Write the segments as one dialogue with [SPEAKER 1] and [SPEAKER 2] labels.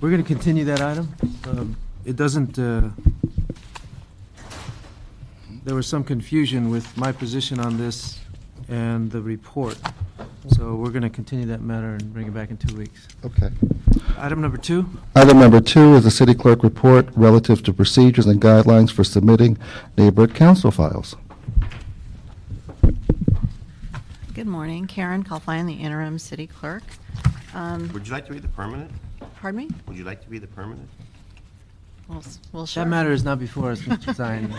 [SPEAKER 1] We're going to continue that item. It doesn't, there was some confusion with my position on this and the report. So we're going to continue that matter and bring it back in 2 weeks.
[SPEAKER 2] Okay.
[SPEAKER 1] Item number 2.
[SPEAKER 2] Item number 2 is the city clerk report relative to procedures and guidelines for submitting neighborhood council files.
[SPEAKER 3] Good morning, Karen Calfine, the interim city clerk.
[SPEAKER 4] Would you like to be the permanent?
[SPEAKER 3] Pardon me?
[SPEAKER 4] Would you like to be the permanent?
[SPEAKER 3] Well, sure.
[SPEAKER 1] That matter is not before us, Mr. Zine.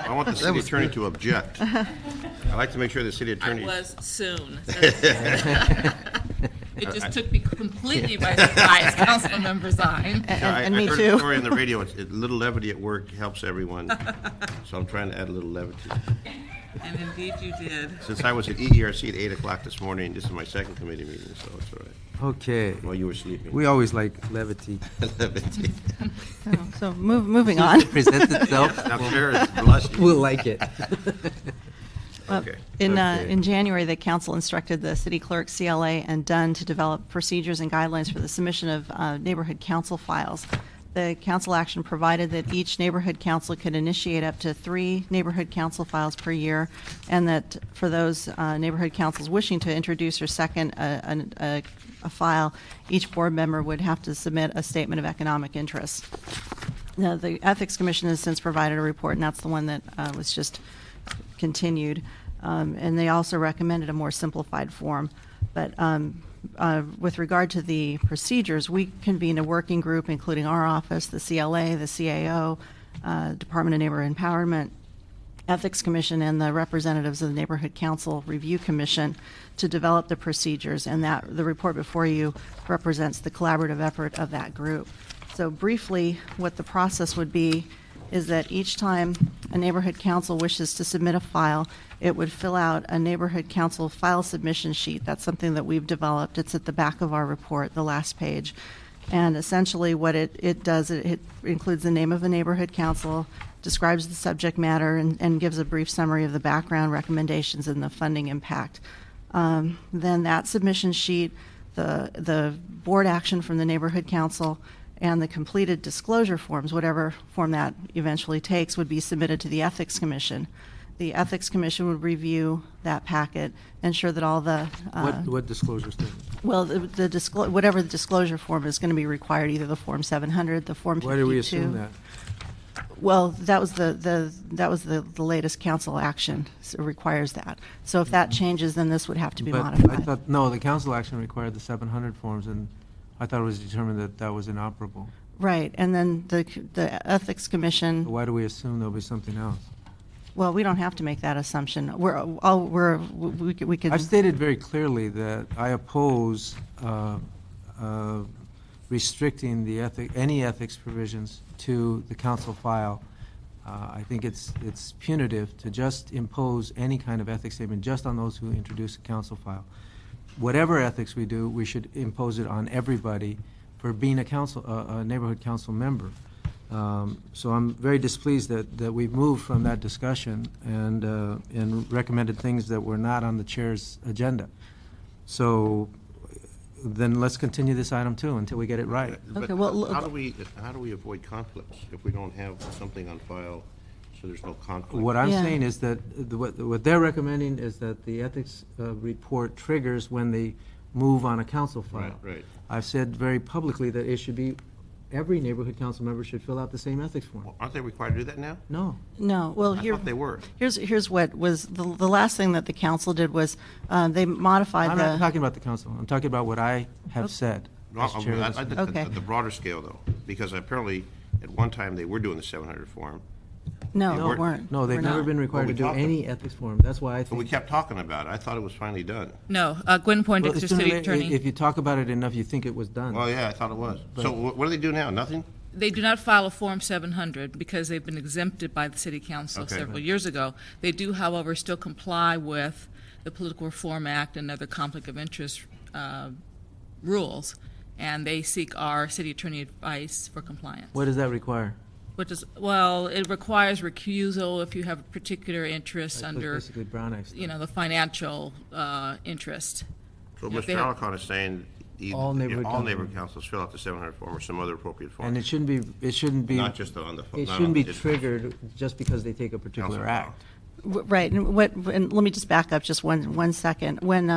[SPEAKER 4] I want the city attorney to object. I'd like to make sure the city attorney...
[SPEAKER 5] I was soon. It just took me completely by surprise, Councilmember Zine.
[SPEAKER 3] And me
[SPEAKER 4] I heard
[SPEAKER 3] too.
[SPEAKER 4] a story on the radio. A little levity at work helps everyone. So I'm trying to add a little levity.
[SPEAKER 5] And indeed you did.
[SPEAKER 4] Since I was at EERC at 8 o'clock this morning, this is my second committee meeting, so it's all right.
[SPEAKER 1] Okay.
[SPEAKER 4] While you were sleeping.
[SPEAKER 1] We always like levity.
[SPEAKER 4] Levity.
[SPEAKER 3] So moving on.
[SPEAKER 1] Presents itself.
[SPEAKER 4] Now, Claire is blushing.
[SPEAKER 1] We'll like it.
[SPEAKER 4] Okay.
[SPEAKER 3] In January, the council instructed the city clerk, CLA, and Dunn to develop procedures and guidelines for the submission of neighborhood council files. The council action provided that each neighborhood council could initiate up to 3 neighborhood council files per year, and that for those neighborhood councils wishing to introduce or second a file, each board member would have to submit a statement of economic interest. Now, the Ethics Commission has since provided a report, and that's the one that was just continued. And they also recommended a more simplified form. But with regard to the procedures, we convened a working group, including our office, the CLA, the CAO, Department of Neighborhood Empowerment, Ethics Commission, and the representatives of the Neighborhood Council Review Commission to develop the procedures, and that the report before you represents the collaborative effort of that group. So briefly, what the process would be is that each time a neighborhood council wishes to submit a file, it would fill out a neighborhood council file submission sheet. That's something that we've developed. It's at the back of our report, the last page. And essentially what it does, it includes the name of the neighborhood council, describes the subject matter, and gives a brief summary of the background, recommendations, and the funding impact. Then that submission sheet, the board action from the neighborhood council, and the completed disclosure forms, whatever form that eventually takes, would be submitted to the Ethics Commission. The Ethics Commission would review that packet, ensure that all the
[SPEAKER 1] What disclosure statement?
[SPEAKER 3] well, whatever the disclosure form is going to be required, either the Form 700, the Form 52.
[SPEAKER 1] Why do we assume that?
[SPEAKER 3] Well, that was the latest council action. So it requires that. So if that changes, then this would have to be
[SPEAKER 1] But
[SPEAKER 3] modified.
[SPEAKER 1] I thought, no, the council action required the 700 forms, and I thought it was determined that that was inoperable.
[SPEAKER 3] Right, and then the Ethics Commission.
[SPEAKER 1] Why do we assume there'll be something else?
[SPEAKER 3] Well, we don't have to make that assumption. We can.
[SPEAKER 1] I've stated very clearly that I oppose restricting any ethics provisions to the council file. I think it's punitive to just impose any kind of ethics statement just on those who introduce a council file. Whatever ethics we do, we should impose it on everybody for being a neighborhood council member. So I'm very displeased that we've moved from that discussion and recommended things that were not on the chair's agenda. So then let's continue this item too until we get it right.
[SPEAKER 3] Okay, well,
[SPEAKER 4] how do we avoid conflicts if we don't have something on file so there's no conflict?
[SPEAKER 1] What I'm
[SPEAKER 3] Yeah.
[SPEAKER 1] saying is that what they're recommending is that the ethics report triggers when they move on a council file.
[SPEAKER 4] Right.
[SPEAKER 1] I've said very publicly that it should be every neighborhood council member should fill out the same ethics form.
[SPEAKER 4] Well, aren't they required to do that now?
[SPEAKER 1] No.
[SPEAKER 3] No, well,
[SPEAKER 4] I thought they were.
[SPEAKER 3] here's what was the last thing that the council did was they modified
[SPEAKER 1] I'm
[SPEAKER 3] the.
[SPEAKER 1] not talking about the council. I'm talking about what I have said. as chair of this meeting.
[SPEAKER 3] Okay.
[SPEAKER 4] At the broader scale, though, because apparently at one time they were doing the 700 form,
[SPEAKER 3] No,
[SPEAKER 4] They
[SPEAKER 3] we
[SPEAKER 4] weren't.
[SPEAKER 3] weren't.
[SPEAKER 1] No, they've
[SPEAKER 3] We're
[SPEAKER 1] never
[SPEAKER 3] not.
[SPEAKER 1] been required
[SPEAKER 4] Well, we
[SPEAKER 1] to do
[SPEAKER 4] talked
[SPEAKER 1] any ethics form. That's why I
[SPEAKER 4] but we
[SPEAKER 1] think.
[SPEAKER 4] kept talking about it. I thought it was finally done.
[SPEAKER 5] No, Gwen
[SPEAKER 1] Well,
[SPEAKER 5] Poindexter,
[SPEAKER 1] it's sooner or
[SPEAKER 5] City
[SPEAKER 1] later,
[SPEAKER 5] Attorney.
[SPEAKER 1] if you talk about it enough, you think it was done.
[SPEAKER 4] Well, yeah, I thought it was. So what do they do now? Nothing?
[SPEAKER 5] They do not file a Form 700 because they've been exempted by the City Council
[SPEAKER 4] Okay.
[SPEAKER 5] several years ago. They do, however, still comply with the Political Reform Act and other conflict of interest rules, and they seek our city attorney advice for compliance.
[SPEAKER 1] What does that require?
[SPEAKER 5] Which is, well, it requires recusal if you have a particular interest
[SPEAKER 1] That's
[SPEAKER 5] under,
[SPEAKER 1] basically Brown Act stuff.
[SPEAKER 5] the financial interest.
[SPEAKER 4] So
[SPEAKER 5] Yeah,
[SPEAKER 4] Mr.
[SPEAKER 5] they have-
[SPEAKER 4] Alarcon is saying
[SPEAKER 1] All neighborhood
[SPEAKER 4] all
[SPEAKER 1] council
[SPEAKER 4] neighborhood
[SPEAKER 1] members.
[SPEAKER 4] councils fill out the 700 form or some other appropriate form.
[SPEAKER 1] And it shouldn't be,
[SPEAKER 4] Not just on the.
[SPEAKER 1] it
[SPEAKER 4] not
[SPEAKER 1] shouldn't
[SPEAKER 4] on
[SPEAKER 1] be
[SPEAKER 4] the district.
[SPEAKER 1] triggered just because they take a particular
[SPEAKER 4] Council
[SPEAKER 1] act.
[SPEAKER 3] Right, and and let me just back up just one second. When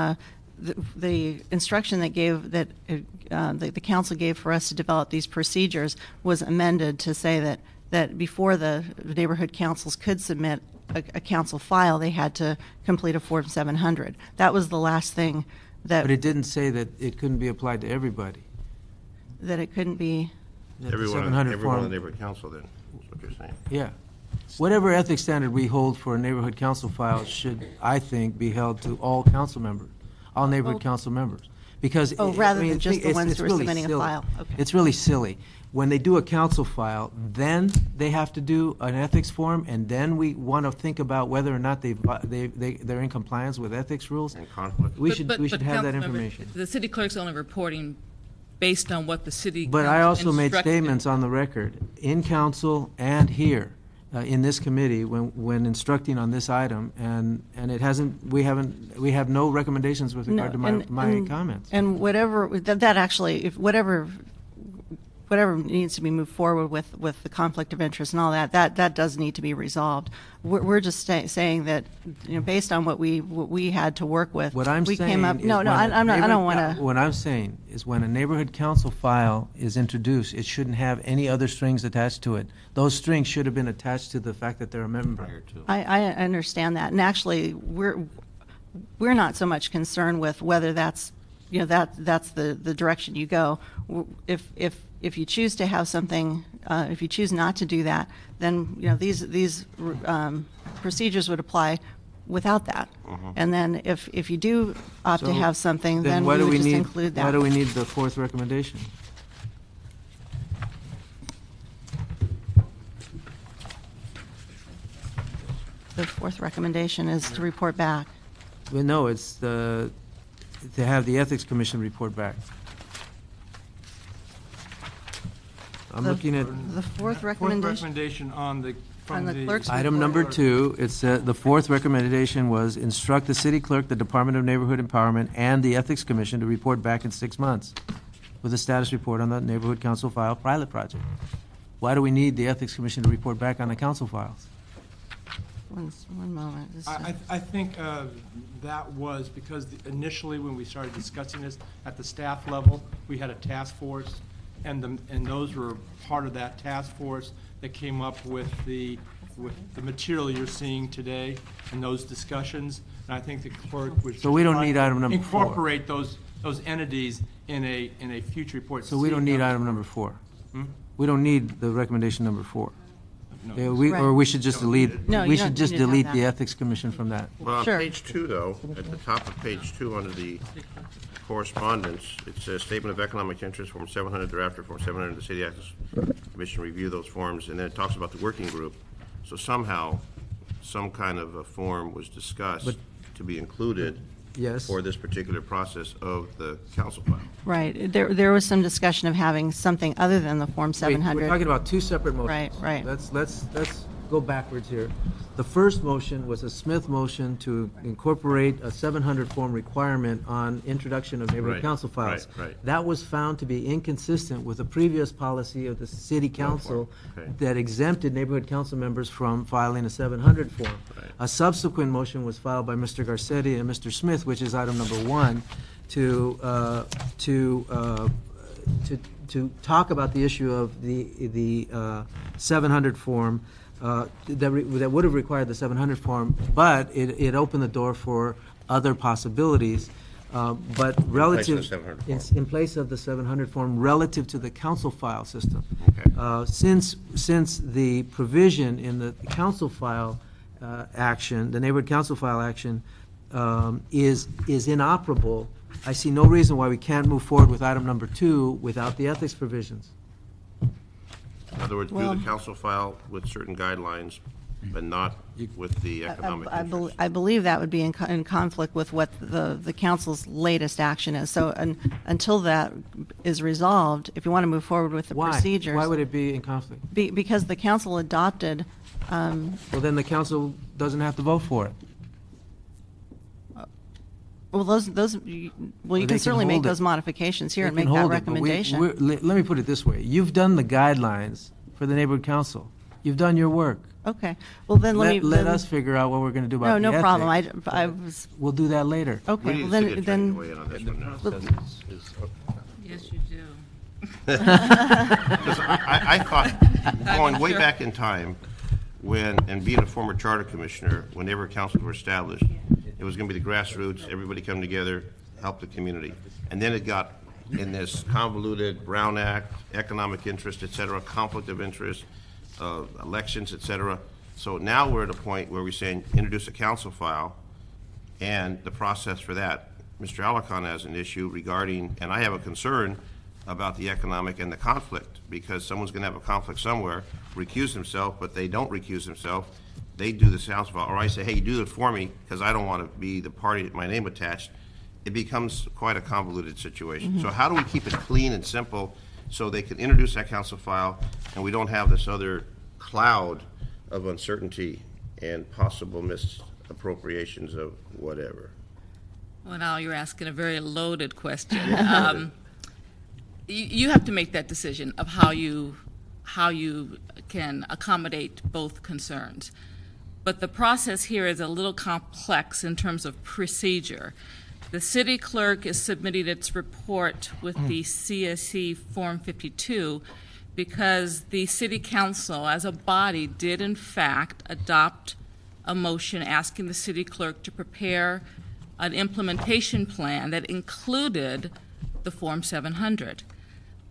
[SPEAKER 3] the instruction the council gave for us to develop these procedures was amended to say that before the neighborhood councils could submit a council file, they had to complete a Form 700. That was the last thing that
[SPEAKER 1] But it didn't say that it couldn't be applied to everybody.
[SPEAKER 3] it couldn't be.
[SPEAKER 1] That the
[SPEAKER 4] Everyone
[SPEAKER 1] 700
[SPEAKER 4] on the
[SPEAKER 1] form-
[SPEAKER 4] neighborhood council then, is what you're saying.
[SPEAKER 1] Yeah. Whatever ethics standard we hold for a neighborhood council file should, I think, be held to all council members, all neighborhood council members. Because.
[SPEAKER 3] Oh, rather than just the ones who are
[SPEAKER 1] really
[SPEAKER 3] submitting a
[SPEAKER 1] silly.
[SPEAKER 3] file. Okay.
[SPEAKER 1] It's really silly. When they do a council file, then they have to do an ethics form, and then we want to think about whether or not they're in compliance with ethics rules.
[SPEAKER 4] And conflict.
[SPEAKER 1] We
[SPEAKER 5] But-
[SPEAKER 1] should
[SPEAKER 5] but- but
[SPEAKER 1] have that
[SPEAKER 5] Councilmember,
[SPEAKER 1] information.
[SPEAKER 5] The city clerk's only reporting based on what the city.
[SPEAKER 1] But I
[SPEAKER 5] council
[SPEAKER 1] also made
[SPEAKER 5] instructed.
[SPEAKER 1] statements on the record, in council and here, in this committee, when instructing on this item, and it hasn't, we have no recommendations with regard to my comments.
[SPEAKER 3] And whatever, that actually, if whatever needs to be moved forward with the conflict of interest and all that does need to be resolved. We're just saying that, based on what we had to work with.
[SPEAKER 1] What I'm
[SPEAKER 3] we
[SPEAKER 1] saying
[SPEAKER 3] came up.
[SPEAKER 1] is
[SPEAKER 3] No,
[SPEAKER 1] when
[SPEAKER 3] I'm not. I don't want to.
[SPEAKER 1] What I'm saying is when a neighborhood council file is introduced, it shouldn't have any other strings attached to it. Those strings should have been attached to the fact that they're a member.
[SPEAKER 3] I understand that, and actually, we're not so much concerned with whether that's that's the direction you go. If you choose to have something, if you choose not to do that, then these procedures would apply without that. And then if you do opt to
[SPEAKER 1] So,
[SPEAKER 3] have something, then
[SPEAKER 1] why
[SPEAKER 3] we
[SPEAKER 1] do
[SPEAKER 3] would
[SPEAKER 1] we
[SPEAKER 3] just
[SPEAKER 1] need-
[SPEAKER 3] include that.
[SPEAKER 1] Why do we need the fourth recommendation?
[SPEAKER 3] The fourth recommendation is to report back.
[SPEAKER 1] Well, no, it's to have the Ethics Commission report back. I'm looking at
[SPEAKER 3] The fourth
[SPEAKER 6] Fourth
[SPEAKER 3] recommendation.
[SPEAKER 6] recommendation on the,
[SPEAKER 3] On
[SPEAKER 6] from
[SPEAKER 3] the
[SPEAKER 6] the.
[SPEAKER 3] clerk's
[SPEAKER 1] item number 2. It's the fourth recommendation was instruct the city clerk, the Department of Neighborhood Empowerment, and the Ethics Commission to report back in 6 months with a status report on the neighborhood council file pilot project. Why do we need the Ethics Commission to report back on the council files?
[SPEAKER 3] One moment. This is-
[SPEAKER 6] I think that was because initially, when we started discussing this at the staff level, we had a task force, and those were part of that task force that came up with the material you're seeing today and those discussions. And I think the clerk was.
[SPEAKER 1] So we don't
[SPEAKER 6] just
[SPEAKER 1] need
[SPEAKER 6] trying to
[SPEAKER 1] item number 4.
[SPEAKER 6] Incorporate those entities in a future report.
[SPEAKER 1] So we don't need
[SPEAKER 6] City
[SPEAKER 1] item number 4. We don't need the recommendation number 4. Yeah, or
[SPEAKER 3] Right.
[SPEAKER 1] we should just delete,
[SPEAKER 3] No,
[SPEAKER 1] we
[SPEAKER 3] you
[SPEAKER 1] should
[SPEAKER 3] don't
[SPEAKER 1] just
[SPEAKER 3] need to have
[SPEAKER 1] delete the
[SPEAKER 3] that.
[SPEAKER 1] Ethics Commission from that.
[SPEAKER 4] Well, on
[SPEAKER 3] Sure.
[SPEAKER 4] page 2, though, at the top of page 2, under the correspondence, it says Statement of Economic Interest, Form 700 thereafter, Form 700, the City Ethics Commission review those forms, and then it talks about the working group. So somehow, some kind of a form was discussed
[SPEAKER 1] But-
[SPEAKER 4] to be included
[SPEAKER 1] Yes.
[SPEAKER 4] for this particular process of the council file.
[SPEAKER 3] Right. There was some discussion of having something other than the Form
[SPEAKER 1] Wait,
[SPEAKER 3] 700.
[SPEAKER 1] We're talking about 2 separate motions.
[SPEAKER 3] Right.
[SPEAKER 1] Let's go backwards here. The first motion was a Smith motion to incorporate a 700 form requirement on introduction of neighborhood
[SPEAKER 4] Right,
[SPEAKER 1] council files.
[SPEAKER 4] right.
[SPEAKER 1] That was found to be inconsistent with the previous policy of the city council
[SPEAKER 4] Okay.
[SPEAKER 1] that exempted neighborhood council members from filing a 700 form.
[SPEAKER 4] Right.
[SPEAKER 1] A subsequent motion was filed by Mr. Garcetti and Mr. Smith, which is item number 1, to talk about the issue of the 700 form that would have required the 700 form, but it opened the door for other possibilities. But relative,
[SPEAKER 4] 700 form.
[SPEAKER 1] in place of the 700 form, relative to the council file system.
[SPEAKER 4] Okay.
[SPEAKER 1] Since the provision in the council file action, the neighborhood council file action, is inoperable, I see no reason why we can't move forward with item number 2 without the ethics provisions.
[SPEAKER 4] In other words, do
[SPEAKER 3] Well-
[SPEAKER 4] the council file with certain guidelines, but not with the economic interest.
[SPEAKER 3] I believe that would be in conflict with what the council's latest action is. So until that is resolved, if you want to move forward with the
[SPEAKER 1] Why?
[SPEAKER 3] procedures.
[SPEAKER 1] Why would it be in conflict?
[SPEAKER 3] Because the council adopted,
[SPEAKER 1] Well, then the council doesn't have to vote for it.
[SPEAKER 3] Well, you
[SPEAKER 1] they
[SPEAKER 3] can
[SPEAKER 1] can
[SPEAKER 3] certainly make
[SPEAKER 1] hold it.
[SPEAKER 3] those modifications here
[SPEAKER 1] They
[SPEAKER 3] and
[SPEAKER 1] can
[SPEAKER 3] make that
[SPEAKER 1] hold it, but
[SPEAKER 3] recommendation.
[SPEAKER 1] let me put it this way. You've done the guidelines for the neighborhood council. You've done your work.
[SPEAKER 3] Okay, well, then
[SPEAKER 1] Let
[SPEAKER 3] then-
[SPEAKER 1] us figure out what we're going to do about the
[SPEAKER 3] No, no problem.
[SPEAKER 1] ethics.
[SPEAKER 3] I was,
[SPEAKER 1] We'll do that later.
[SPEAKER 4] We
[SPEAKER 3] okay,
[SPEAKER 4] need
[SPEAKER 3] well,
[SPEAKER 4] a city attorney to
[SPEAKER 3] then,
[SPEAKER 4] weigh in on this one now.
[SPEAKER 5] Yes, you do.
[SPEAKER 4] Because I thought, going way back in time, and being a former charter commissioner, when neighborhood councils were established, it was going to be the grassroots, everybody come together, help the community. And then it got in this convoluted Brown Act, economic interest, et cetera, conflict of interest, elections, et cetera. So now we're at a point where we're saying, introduce a council file, and the process for that. Mr. Alarcon has an issue regarding, and I have a concern about the economic and the conflict, because someone's going to have a conflict somewhere, recuse himself, but they don't recuse themselves. They do the council file, or I say, hey, you do it for me, because I don't want to be the party, my name attached. It becomes quite a convoluted situation. So how do we keep it clean and simple so they can introduce that council file, and we don't have this other cloud of uncertainty and possible misappropriations of whatever?
[SPEAKER 5] Well, now you're asking a very loaded question. You have to make that decision of how you can accommodate both concerns. But the process here is a little complex in terms of procedure. The city clerk is submitting its report with the CSE Form 52 because the city council as a body did in fact adopt a motion asking the city clerk to prepare an implementation plan that included the Form 700.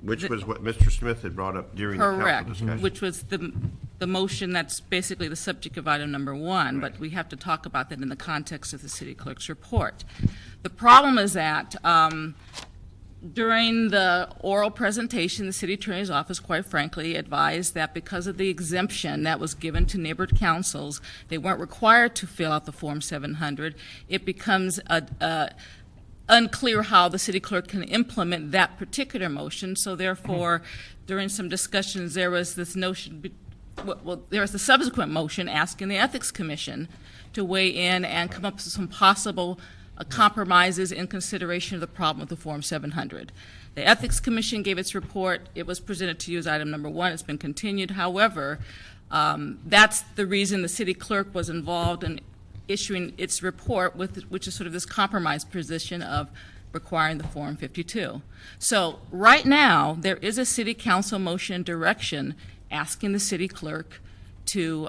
[SPEAKER 4] Which was what Mr. Smith had brought up during the council
[SPEAKER 5] Correct,
[SPEAKER 4] discussion.
[SPEAKER 5] which was the motion that's basically the subject of item number one, but we have to talk about that in the context of the city clerk's report. The problem is that during the oral presentation, the city attorney's office, quite frankly, advised that because of the exemption that was given to neighborhood councils, they weren't required to fill out the Form 700. It becomes unclear how the city clerk can implement that particular motion. So therefore, during some discussions, there was this notion, there was the subsequent motion asking the Ethics Commission to weigh in and come up with some possible compromises in consideration of the problem with the Form 700. The Ethics Commission gave its report. It was presented to you as item number one. It's been continued. However, that's the reason the city clerk was involved in issuing its report, which is sort of this compromise position of requiring the Form 52. So right now, there is a city council motion direction asking the city clerk to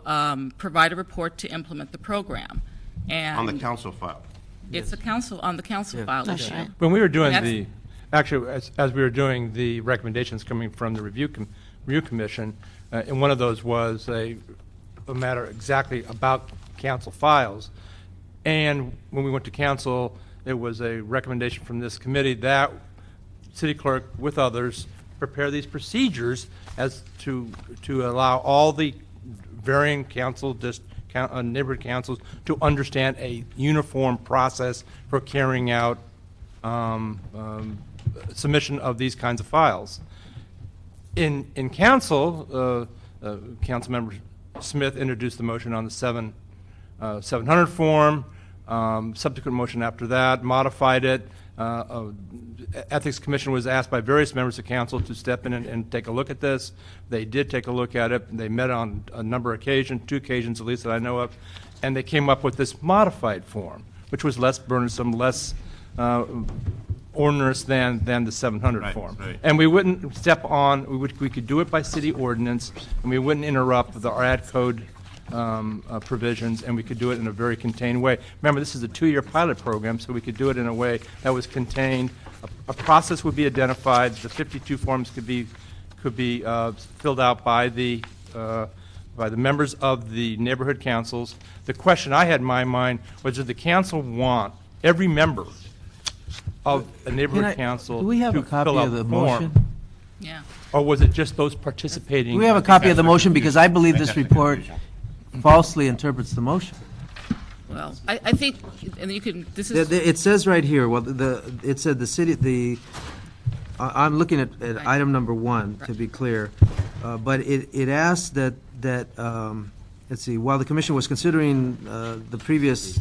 [SPEAKER 5] provide a report to implement the program. And
[SPEAKER 4] On the council file.
[SPEAKER 5] it's on the council file
[SPEAKER 3] That's
[SPEAKER 5] issue.
[SPEAKER 3] right.
[SPEAKER 6] When we were doing
[SPEAKER 5] That's-
[SPEAKER 6] as we were doing the recommendations coming from the review commission, and one of those was a matter exactly about council files. And when we went to council, it was a recommendation from this committee that city clerk with others prepare these procedures as to allow all the varying neighborhood councils to understand a uniform process for carrying out submission of these kinds of files. In council, Councilmember Smith introduced the motion on the 700 form. Subsequent motion after that modified it. Ethics Commission was asked by various members of council to step in and take a look at this. They did take a look at it. They met on a number of occasions, 2 occasions at least that I know of, and they came up with this modified form, which was less burdensome, less onerous than the 700
[SPEAKER 4] Right,
[SPEAKER 6] form.
[SPEAKER 4] right.
[SPEAKER 6] And we wouldn't step on, we could do it by city ordinance, and we wouldn't interrupt the ad code provisions, and we could do it in a very contained way. Remember, this is a 2-year pilot program, so we could do it in a way that was contained. A process would be identified. The 52 forms could be filled out by the members of the neighborhood councils. The question I had in my mind was, did the council want every member of a neighborhood council
[SPEAKER 1] Do we have a
[SPEAKER 6] to
[SPEAKER 1] copy
[SPEAKER 6] fill out
[SPEAKER 1] of the
[SPEAKER 6] form?
[SPEAKER 1] motion?
[SPEAKER 5] Yeah.
[SPEAKER 6] Or was it just those participating?
[SPEAKER 1] Do we have a copy of the motion? Because I believe this report falsely interprets the motion.
[SPEAKER 5] Well, I think, and you can, this is.
[SPEAKER 1] It says right here, well, it said the city, I'm looking at item number 1, to be clear, but it asked that, let's see, while the commission was considering the previous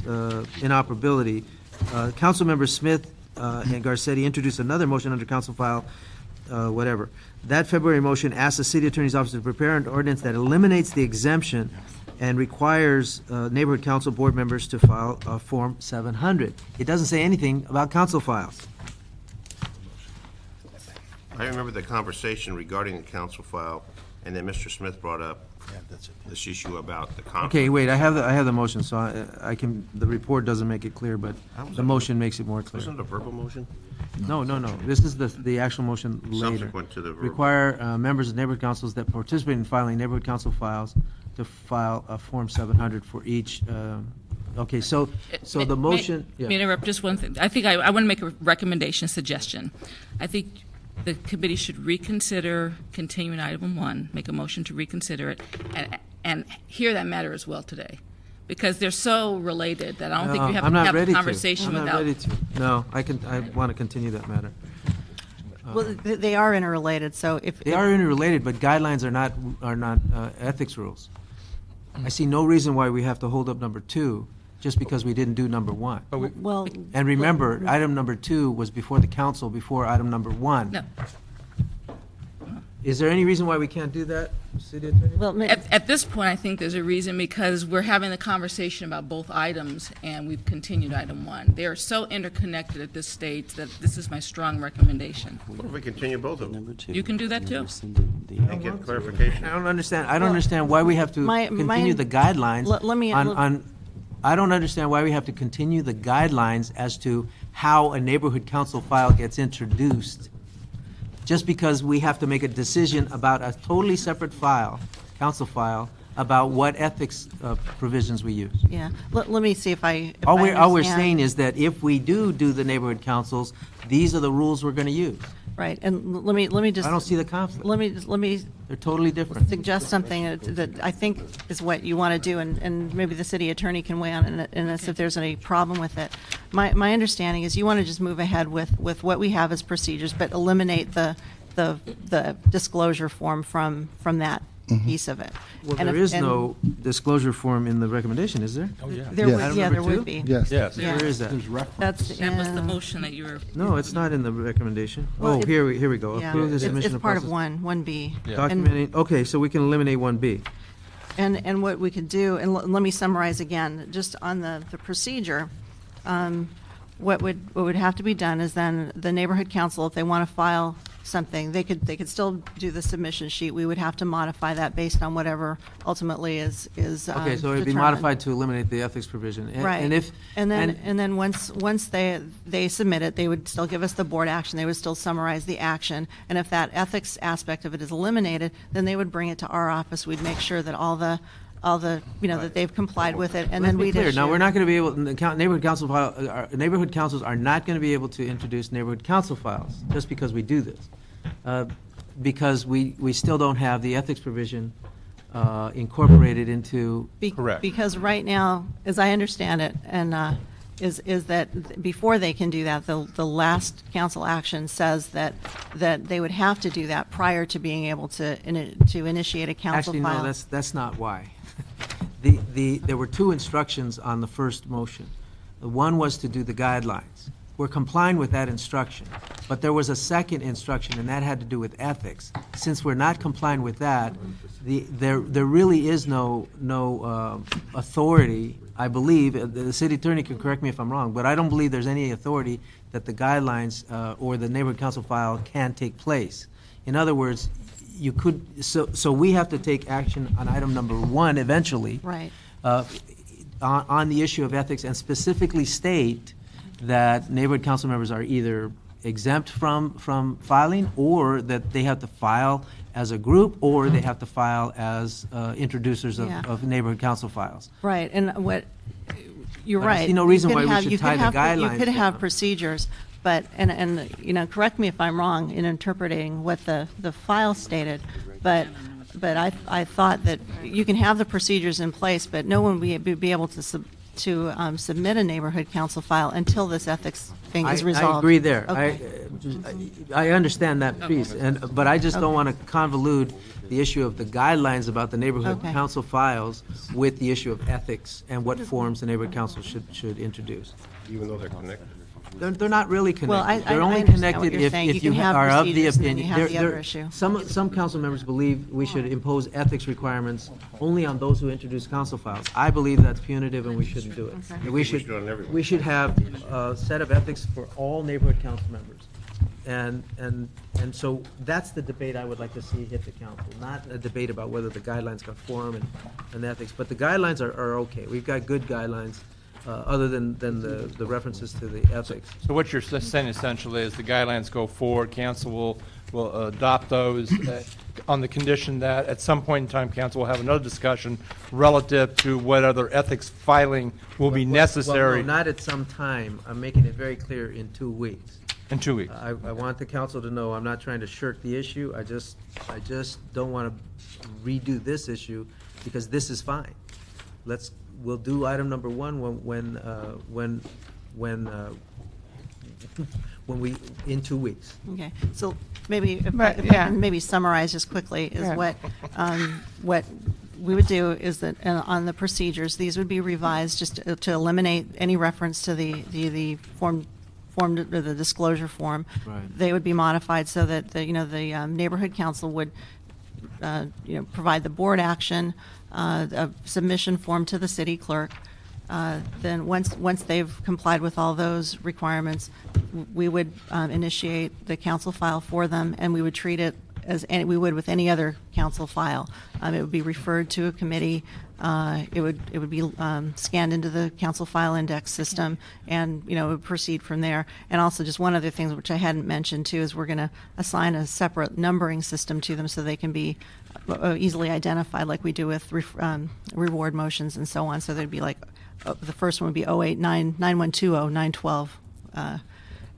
[SPEAKER 1] inoperability, Councilmember Smith and Garcetti introduced another motion under council file, whatever. That February motion asked the city attorney's office to prepare an ordinance that eliminates the exemption and requires neighborhood council board members to file Form 700. It doesn't say anything about council files.
[SPEAKER 4] I remember the conversation regarding the council file, and then Mr. Smith brought up this issue about the conflict.
[SPEAKER 1] Okay, wait, I have the motion, so I can, the report doesn't make it clear, but the motion makes it more clear.
[SPEAKER 4] Wasn't it a verbal motion?
[SPEAKER 1] No, this is the actual motion later.
[SPEAKER 4] Subsequent to the verbal.
[SPEAKER 1] Require members of neighborhood councils that participate in filing neighborhood council files to file a Form 700 for each, okay, so the motion.
[SPEAKER 5] May I interrupt just one thing? I think I want to make a recommendation, suggestion. I think the committee should reconsider continuing item 1, make a motion to reconsider it, and hear that matter as well today. Because they're so related that I don't think you have
[SPEAKER 1] I'm
[SPEAKER 5] to
[SPEAKER 1] not
[SPEAKER 5] have
[SPEAKER 1] ready
[SPEAKER 5] a
[SPEAKER 1] to.
[SPEAKER 5] conversation
[SPEAKER 1] I'm not
[SPEAKER 5] without.
[SPEAKER 1] ready to. No, I want to continue that matter.
[SPEAKER 3] Well, they are interrelated, so if.
[SPEAKER 1] They are interrelated, but guidelines are not ethics rules. I see no reason why we have to hold up number 2 just because we didn't do number 1.
[SPEAKER 3] Well.
[SPEAKER 1] And remember, item number 2 was before the council, before item number 1.
[SPEAKER 5] No.
[SPEAKER 1] Is there any reason why we can't do that, City Attorney?
[SPEAKER 3] Well,
[SPEAKER 5] At this point, I think there's a reason because we're having the conversation about both items and we've continued item 1. They are so interconnected at this stage that this is my strong recommendation.
[SPEAKER 4] What if we continue both of them
[SPEAKER 5] You can do that too.
[SPEAKER 4] and get clarification?
[SPEAKER 1] I don't understand why we have to
[SPEAKER 3] My-
[SPEAKER 1] continue the guidelines.
[SPEAKER 3] Let me-
[SPEAKER 1] I don't understand why we have to continue the guidelines as to how a neighborhood council file gets introduced, just because we have to make a decision about a totally separate file, council file, about what ethics provisions we use.
[SPEAKER 3] Yeah, let me see if I
[SPEAKER 1] All we're
[SPEAKER 3] understand.
[SPEAKER 1] saying is that if we do the neighborhood councils, these are the rules we're going to use.
[SPEAKER 3] Right, and let me just.
[SPEAKER 1] I don't see the conflict.
[SPEAKER 3] Let me
[SPEAKER 1] They're totally different.
[SPEAKER 3] suggest something that I think is what you want to do, and maybe the city attorney can weigh on in this if there's any problem with it. My understanding is you want to just move ahead with what we have as procedures, but eliminate the disclosure form from that piece of it.
[SPEAKER 1] Well,
[SPEAKER 3] And
[SPEAKER 1] there
[SPEAKER 3] if-
[SPEAKER 1] is
[SPEAKER 3] and
[SPEAKER 1] no disclosure form in the recommendation, is there?
[SPEAKER 3] There
[SPEAKER 2] Yes.
[SPEAKER 3] would,
[SPEAKER 1] Item
[SPEAKER 3] yeah,
[SPEAKER 1] number
[SPEAKER 3] there
[SPEAKER 1] 2?
[SPEAKER 3] would be.
[SPEAKER 2] Yes.
[SPEAKER 6] Yes.
[SPEAKER 3] Yeah.
[SPEAKER 1] Where is that?
[SPEAKER 3] That's
[SPEAKER 5] That was the
[SPEAKER 3] in-
[SPEAKER 5] motion that you were.
[SPEAKER 1] No, it's not in the recommendation.
[SPEAKER 3] Well,
[SPEAKER 1] Oh,
[SPEAKER 3] it-
[SPEAKER 1] here we go.
[SPEAKER 3] Yeah,
[SPEAKER 1] Approve the
[SPEAKER 3] it's
[SPEAKER 1] submission of
[SPEAKER 3] part of
[SPEAKER 1] process.
[SPEAKER 3] 1B.
[SPEAKER 1] Documenting, okay, so we can eliminate 1B.
[SPEAKER 3] And what we could do, and let me summarize again, just on the procedure, what would have to be done is then the neighborhood council, if they want to file something, they could still do the submission sheet. We would have to modify that based on whatever ultimately is
[SPEAKER 1] Okay, so it'd be
[SPEAKER 3] determined.
[SPEAKER 1] modified to eliminate the ethics provision.
[SPEAKER 3] Right.
[SPEAKER 1] And if.
[SPEAKER 3] And then once they submit it, they would still give us the board action, they would still summarize the action, and if that ethics aspect of it is eliminated, then they would bring it to our office, we'd make sure that all the, that they've complied with it, and
[SPEAKER 1] Let's
[SPEAKER 3] then
[SPEAKER 1] be
[SPEAKER 3] we'd
[SPEAKER 1] clear,
[SPEAKER 3] issue.
[SPEAKER 1] now, we're not going to be able, neighborhood councils are not going to be able to introduce neighborhood council files, just because we do this. Because we still don't have the ethics provision incorporated into.
[SPEAKER 6] Correct.
[SPEAKER 3] Because right now, as I understand it, and is that before they can do that, the last council action says that they would have to do that prior to being able to initiate a council
[SPEAKER 1] Actually,
[SPEAKER 3] file.
[SPEAKER 1] no, that's not why. There were 2 instructions on the first motion. One was to do the guidelines. We're complying with that instruction, but there was a second instruction, and that had to do with ethics. Since we're not complying with that, there really is no authority, I believe, the city attorney can correct me if I'm wrong, but I don't believe there's any authority that the guidelines or the neighborhood council file can take place. In other words, you could, so we have to take action on item number 1 eventually.
[SPEAKER 3] Right.
[SPEAKER 1] On the issue of ethics, and specifically state that neighborhood council members are either exempt from filing, or that they have to file as a group, or they have to file as introducers
[SPEAKER 3] Yeah.
[SPEAKER 1] of neighborhood council files.
[SPEAKER 3] Right, and you're
[SPEAKER 1] But I
[SPEAKER 3] right.
[SPEAKER 1] see no
[SPEAKER 3] You
[SPEAKER 1] reason
[SPEAKER 3] could
[SPEAKER 1] why we
[SPEAKER 3] have-
[SPEAKER 1] should
[SPEAKER 3] you could
[SPEAKER 1] tie the
[SPEAKER 3] have-
[SPEAKER 1] guidelines
[SPEAKER 3] You could have
[SPEAKER 1] down.
[SPEAKER 3] procedures, but, and correct me if I'm wrong in interpreting what the file stated, but I thought that you can have the procedures in place, but no one would be able to submit a neighborhood council file until this ethics thing is resolved.
[SPEAKER 1] I agree there.
[SPEAKER 3] Okay.
[SPEAKER 1] I understand that piece, but I just don't want to convolute the issue of the guidelines about the neighborhood
[SPEAKER 3] Okay.
[SPEAKER 1] council files with the issue of ethics and what forms the neighborhood council should introduce.
[SPEAKER 4] Even though they're connected.
[SPEAKER 1] They're not really connected.
[SPEAKER 3] Well, I
[SPEAKER 1] They're only
[SPEAKER 3] understand what
[SPEAKER 1] connected
[SPEAKER 3] you're
[SPEAKER 1] if
[SPEAKER 3] saying. You
[SPEAKER 1] if you
[SPEAKER 3] can have
[SPEAKER 1] are of the
[SPEAKER 3] procedures and then
[SPEAKER 1] opinion.
[SPEAKER 3] you have the other issue.
[SPEAKER 1] Some council members believe we should impose ethics requirements only on those who introduce council files. I believe that's punitive and we shouldn't do it. We
[SPEAKER 4] should do it on everyone.
[SPEAKER 1] we should have a set of ethics for all neighborhood council members. And so that's the debate I would like to see hit the council, not a debate about whether the guidelines got form and ethics. But the guidelines are okay. We've got good guidelines, other than the references to the ethics.
[SPEAKER 6] So what you're saying essentially is the guidelines go forward, council will adopt those on the condition that at some point in time, council will have another discussion relative to what other ethics filing will be necessary
[SPEAKER 1] Well, no, not at some time. I'm making it very clear in 2 weeks.
[SPEAKER 6] in 2 weeks.
[SPEAKER 1] I want the council to know I'm not trying to shirk the issue. I just don't want to redo this issue because this is fine. We'll do item number 1 when we, in 2 weeks.
[SPEAKER 3] Okay, so maybe, if I
[SPEAKER 7] But,
[SPEAKER 3] if I
[SPEAKER 7] yeah.
[SPEAKER 3] can maybe summarize just quickly, is
[SPEAKER 7] Right.
[SPEAKER 3] what we would do is that on the procedures, these would be revised just to eliminate any reference to the form, or the disclosure form.
[SPEAKER 1] Right.
[SPEAKER 3] They would be modified so that the neighborhood council would provide the board action, a submission form to the city clerk. Then once they've complied with all those requirements, we would initiate the council file for them, and we would treat it as we would with any other council file. It would be referred to a committee. It would be scanned into the council file index system, and it would proceed from there. And also, just one other thing which I hadn't mentioned too is we're going to assign a separate numbering system to them so they can be easily identified, like we do with reward motions and so on. So there'd be like the first one would be 089 9120 912.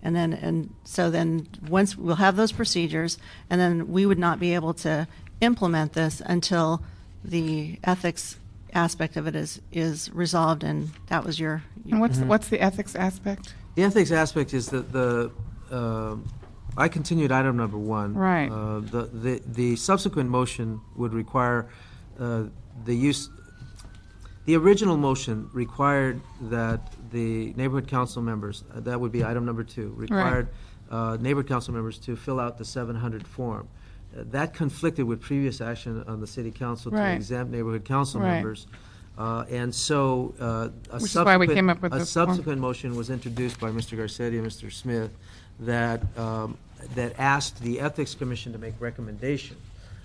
[SPEAKER 3] And so then once we'll have those procedures, and then we would not be able to implement this until the ethics aspect of it is resolved, and that was your.
[SPEAKER 7] And what's the ethics aspect?
[SPEAKER 1] The ethics aspect is that I continued item number 1.
[SPEAKER 7] Right.
[SPEAKER 1] The subsequent motion would require the use. The original motion required that the neighborhood council members, that would be item number 2, required neighborhood council members to fill out the 700 form. That conflicted with previous action on the city council to
[SPEAKER 7] Right.
[SPEAKER 1] exempt neighborhood council
[SPEAKER 7] Right.
[SPEAKER 1] members. And so
[SPEAKER 7] Which is why we came up with
[SPEAKER 1] a
[SPEAKER 7] this form.
[SPEAKER 1] subsequent motion was introduced by Mr. Garcetti and Mr. Smith that asked the Ethics Commission to make recommendation.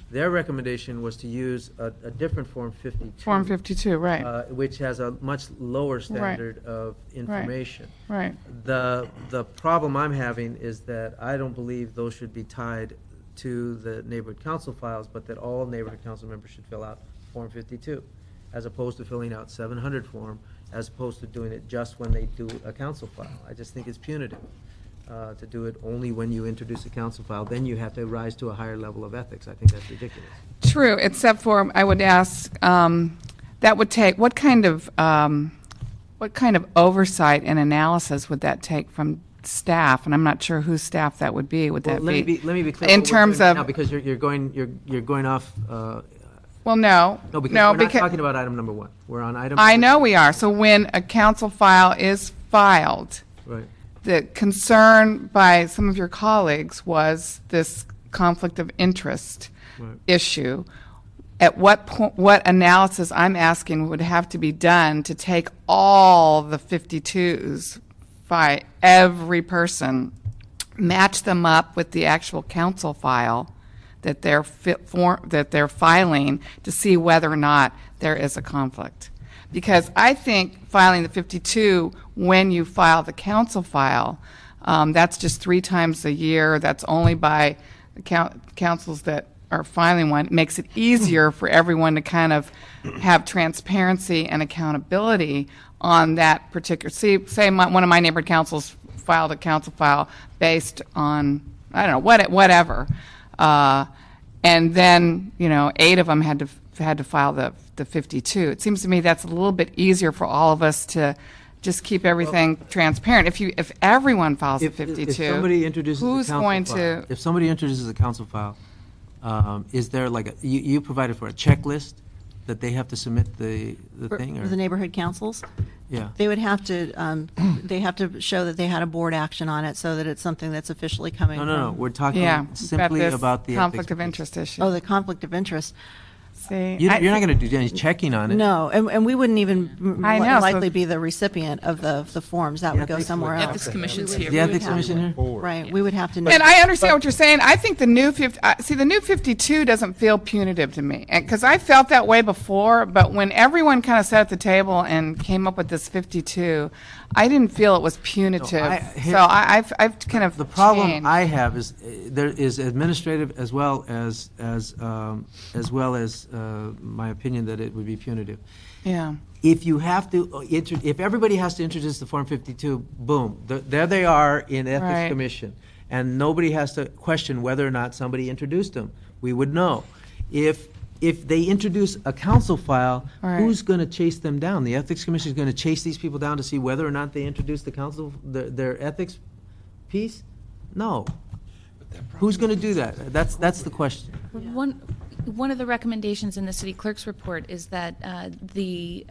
[SPEAKER 1] Their recommendation was to use a different Form 52.
[SPEAKER 7] Form 52, right,
[SPEAKER 1] Which has a much lower standard of information.
[SPEAKER 7] right.
[SPEAKER 1] The problem I'm having is that I don't believe those should be tied to the neighborhood council files, but that all neighborhood council members should fill out Form 52, as opposed to filling out 700 form, as opposed to doing it just when they do a council file. I just think it's punitive to do it only when you introduce a council file. Then you have to rise to a higher level of ethics. I think that's ridiculous.
[SPEAKER 7] True, except for, I would ask, that would take, what kind of oversight and analysis would that take from staff? And I'm not sure whose staff that would be. Would
[SPEAKER 1] Well,
[SPEAKER 7] that
[SPEAKER 1] let
[SPEAKER 7] be?
[SPEAKER 1] me be clear.
[SPEAKER 7] In
[SPEAKER 1] what we're
[SPEAKER 7] terms
[SPEAKER 1] doing
[SPEAKER 7] of,
[SPEAKER 1] now, because you're going off.
[SPEAKER 7] well, no.
[SPEAKER 1] No, because we're not talking about item number 1. We're on item.
[SPEAKER 7] I
[SPEAKER 1] number
[SPEAKER 7] know
[SPEAKER 1] two.
[SPEAKER 7] we are. So when a council file is filed,
[SPEAKER 1] Right.
[SPEAKER 7] the concern by some of your colleagues was this conflict of interest
[SPEAKER 1] Right.
[SPEAKER 7] issue. At what point, what analysis I'm asking would have to be done to take all the 52s by every person, match them up with the actual council file that they're filing to see whether or not there is a conflict. Because I think filing the 52 when you file the council file, that's just 3 times a year. That's only by the councils that are filing one. It makes it easier for everyone to kind of have transparency and accountability on that particular. Say one of my neighborhood councils filed a council file based on, I don't know, whatever. And then, 8 of them had to file the 52. It seems to me that's a little bit easier for all of us to just keep everything transparent. If everyone files a 52,
[SPEAKER 1] If somebody introduces a
[SPEAKER 7] who's
[SPEAKER 1] council
[SPEAKER 7] going
[SPEAKER 1] file,
[SPEAKER 7] to?
[SPEAKER 1] If somebody introduces a council file, is there like you provided for a checklist that they have to submit the thing?
[SPEAKER 3] For the neighborhood councils,
[SPEAKER 1] Yeah.
[SPEAKER 3] they would have to, they have to show that they had a board action on it so that it's something that's officially coming from.
[SPEAKER 1] No, we're talking
[SPEAKER 7] Yeah,
[SPEAKER 1] simply
[SPEAKER 7] this
[SPEAKER 1] about the
[SPEAKER 7] conflict
[SPEAKER 1] ethics
[SPEAKER 7] of
[SPEAKER 1] piece.
[SPEAKER 7] interest issue.
[SPEAKER 3] Oh, the conflict of interest.
[SPEAKER 7] See,
[SPEAKER 1] You're not going to do any checking on it.
[SPEAKER 3] No, and we wouldn't even
[SPEAKER 7] I know, so-
[SPEAKER 3] likely be the recipient of the forms. That would go
[SPEAKER 1] ethics
[SPEAKER 3] somewhere
[SPEAKER 1] would-
[SPEAKER 3] else.
[SPEAKER 5] Ethics Commission's here.
[SPEAKER 1] The ethics commission here?
[SPEAKER 3] Right, we would have to.
[SPEAKER 7] And I understand what you're saying. I think the new the new 52 doesn't feel punitive to me, because I felt that way before. But when everyone kind of sat at the table and came up with this 52, I didn't feel it was punitive. I've kind of
[SPEAKER 1] The problem
[SPEAKER 7] changed.
[SPEAKER 1] I have is there is administrative as well as my opinion that it would be punitive.
[SPEAKER 7] Yeah.
[SPEAKER 1] If you have to, if everybody has to introduce the Form 52, boom, there they are in Ethics
[SPEAKER 7] Right.
[SPEAKER 1] Commission, and nobody has to question whether or not somebody introduced them. We would know. If they introduce a council file,
[SPEAKER 7] Right.
[SPEAKER 1] who's going to chase them down? The Ethics Commission is going to chase these people down to see whether or not they introduced the council, their ethics piece? No. Who's going to do that? That's the question.
[SPEAKER 8] One of the recommendations in the city clerk's report is that the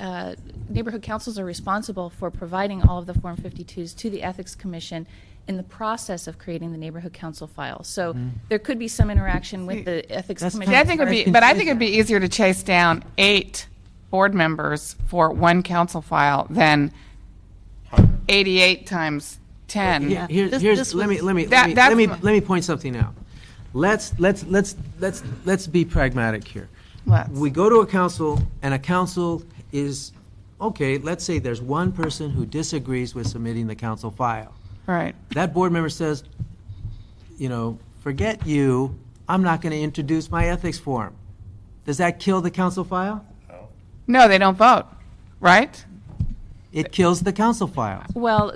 [SPEAKER 8] neighborhood councils are responsible for providing all of the Form 52s to the Ethics Commission in the process of creating the neighborhood council file. So there could be some interaction with the Ethics
[SPEAKER 1] That's
[SPEAKER 8] Commission.
[SPEAKER 7] Yeah, I think it'd be easier to chase down 8 board members for one council file than 88 times 10.
[SPEAKER 3] Yeah.
[SPEAKER 1] Here-
[SPEAKER 3] This-
[SPEAKER 1] here's,
[SPEAKER 3] this
[SPEAKER 1] let me,
[SPEAKER 3] was-
[SPEAKER 1] let me,
[SPEAKER 7] That-
[SPEAKER 1] let me,
[SPEAKER 7] that's
[SPEAKER 1] let me point something out. Let's be pragmatic here.
[SPEAKER 7] Let's.
[SPEAKER 1] We go to a council, and a council is, okay, let's say there's one person who disagrees with submitting the council file.
[SPEAKER 7] Right.
[SPEAKER 1] That board member says, forget you, I'm not going to introduce my ethics form. Does that kill the council file?
[SPEAKER 7] No, they don't vote, right?
[SPEAKER 1] It kills the council file.
[SPEAKER 8] Well,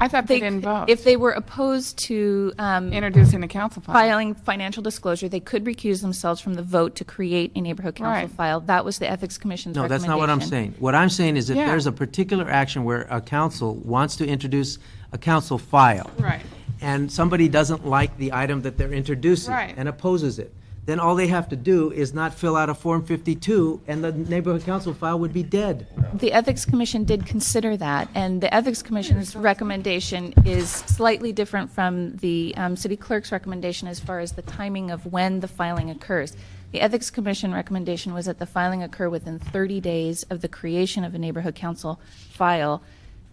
[SPEAKER 7] I thought they didn't vote.
[SPEAKER 8] if they were opposed to
[SPEAKER 7] Introducing the council file.
[SPEAKER 8] filing financial disclosure, they could recuse themselves from the vote to create a neighborhood council
[SPEAKER 7] Right.
[SPEAKER 8] file. That was the Ethics Commission's
[SPEAKER 1] No,
[SPEAKER 8] recommendation.
[SPEAKER 1] that's not what I'm saying. What I'm saying is if
[SPEAKER 7] Yeah.
[SPEAKER 1] there's a particular action where a council wants to introduce a council file.
[SPEAKER 7] Right.
[SPEAKER 1] And somebody doesn't like the item that they're introducing.
[SPEAKER 7] Right.
[SPEAKER 1] And opposes it, then all they have to do is not fill out a Form 52, and the neighborhood council file would be dead.
[SPEAKER 8] The Ethics Commission did consider that, and the Ethics Commission's recommendation is slightly different from the city clerk's recommendation as far as the timing of when the filing occurs. The Ethics Commission recommendation was that the filing occur within 30 days of the creation of a neighborhood council file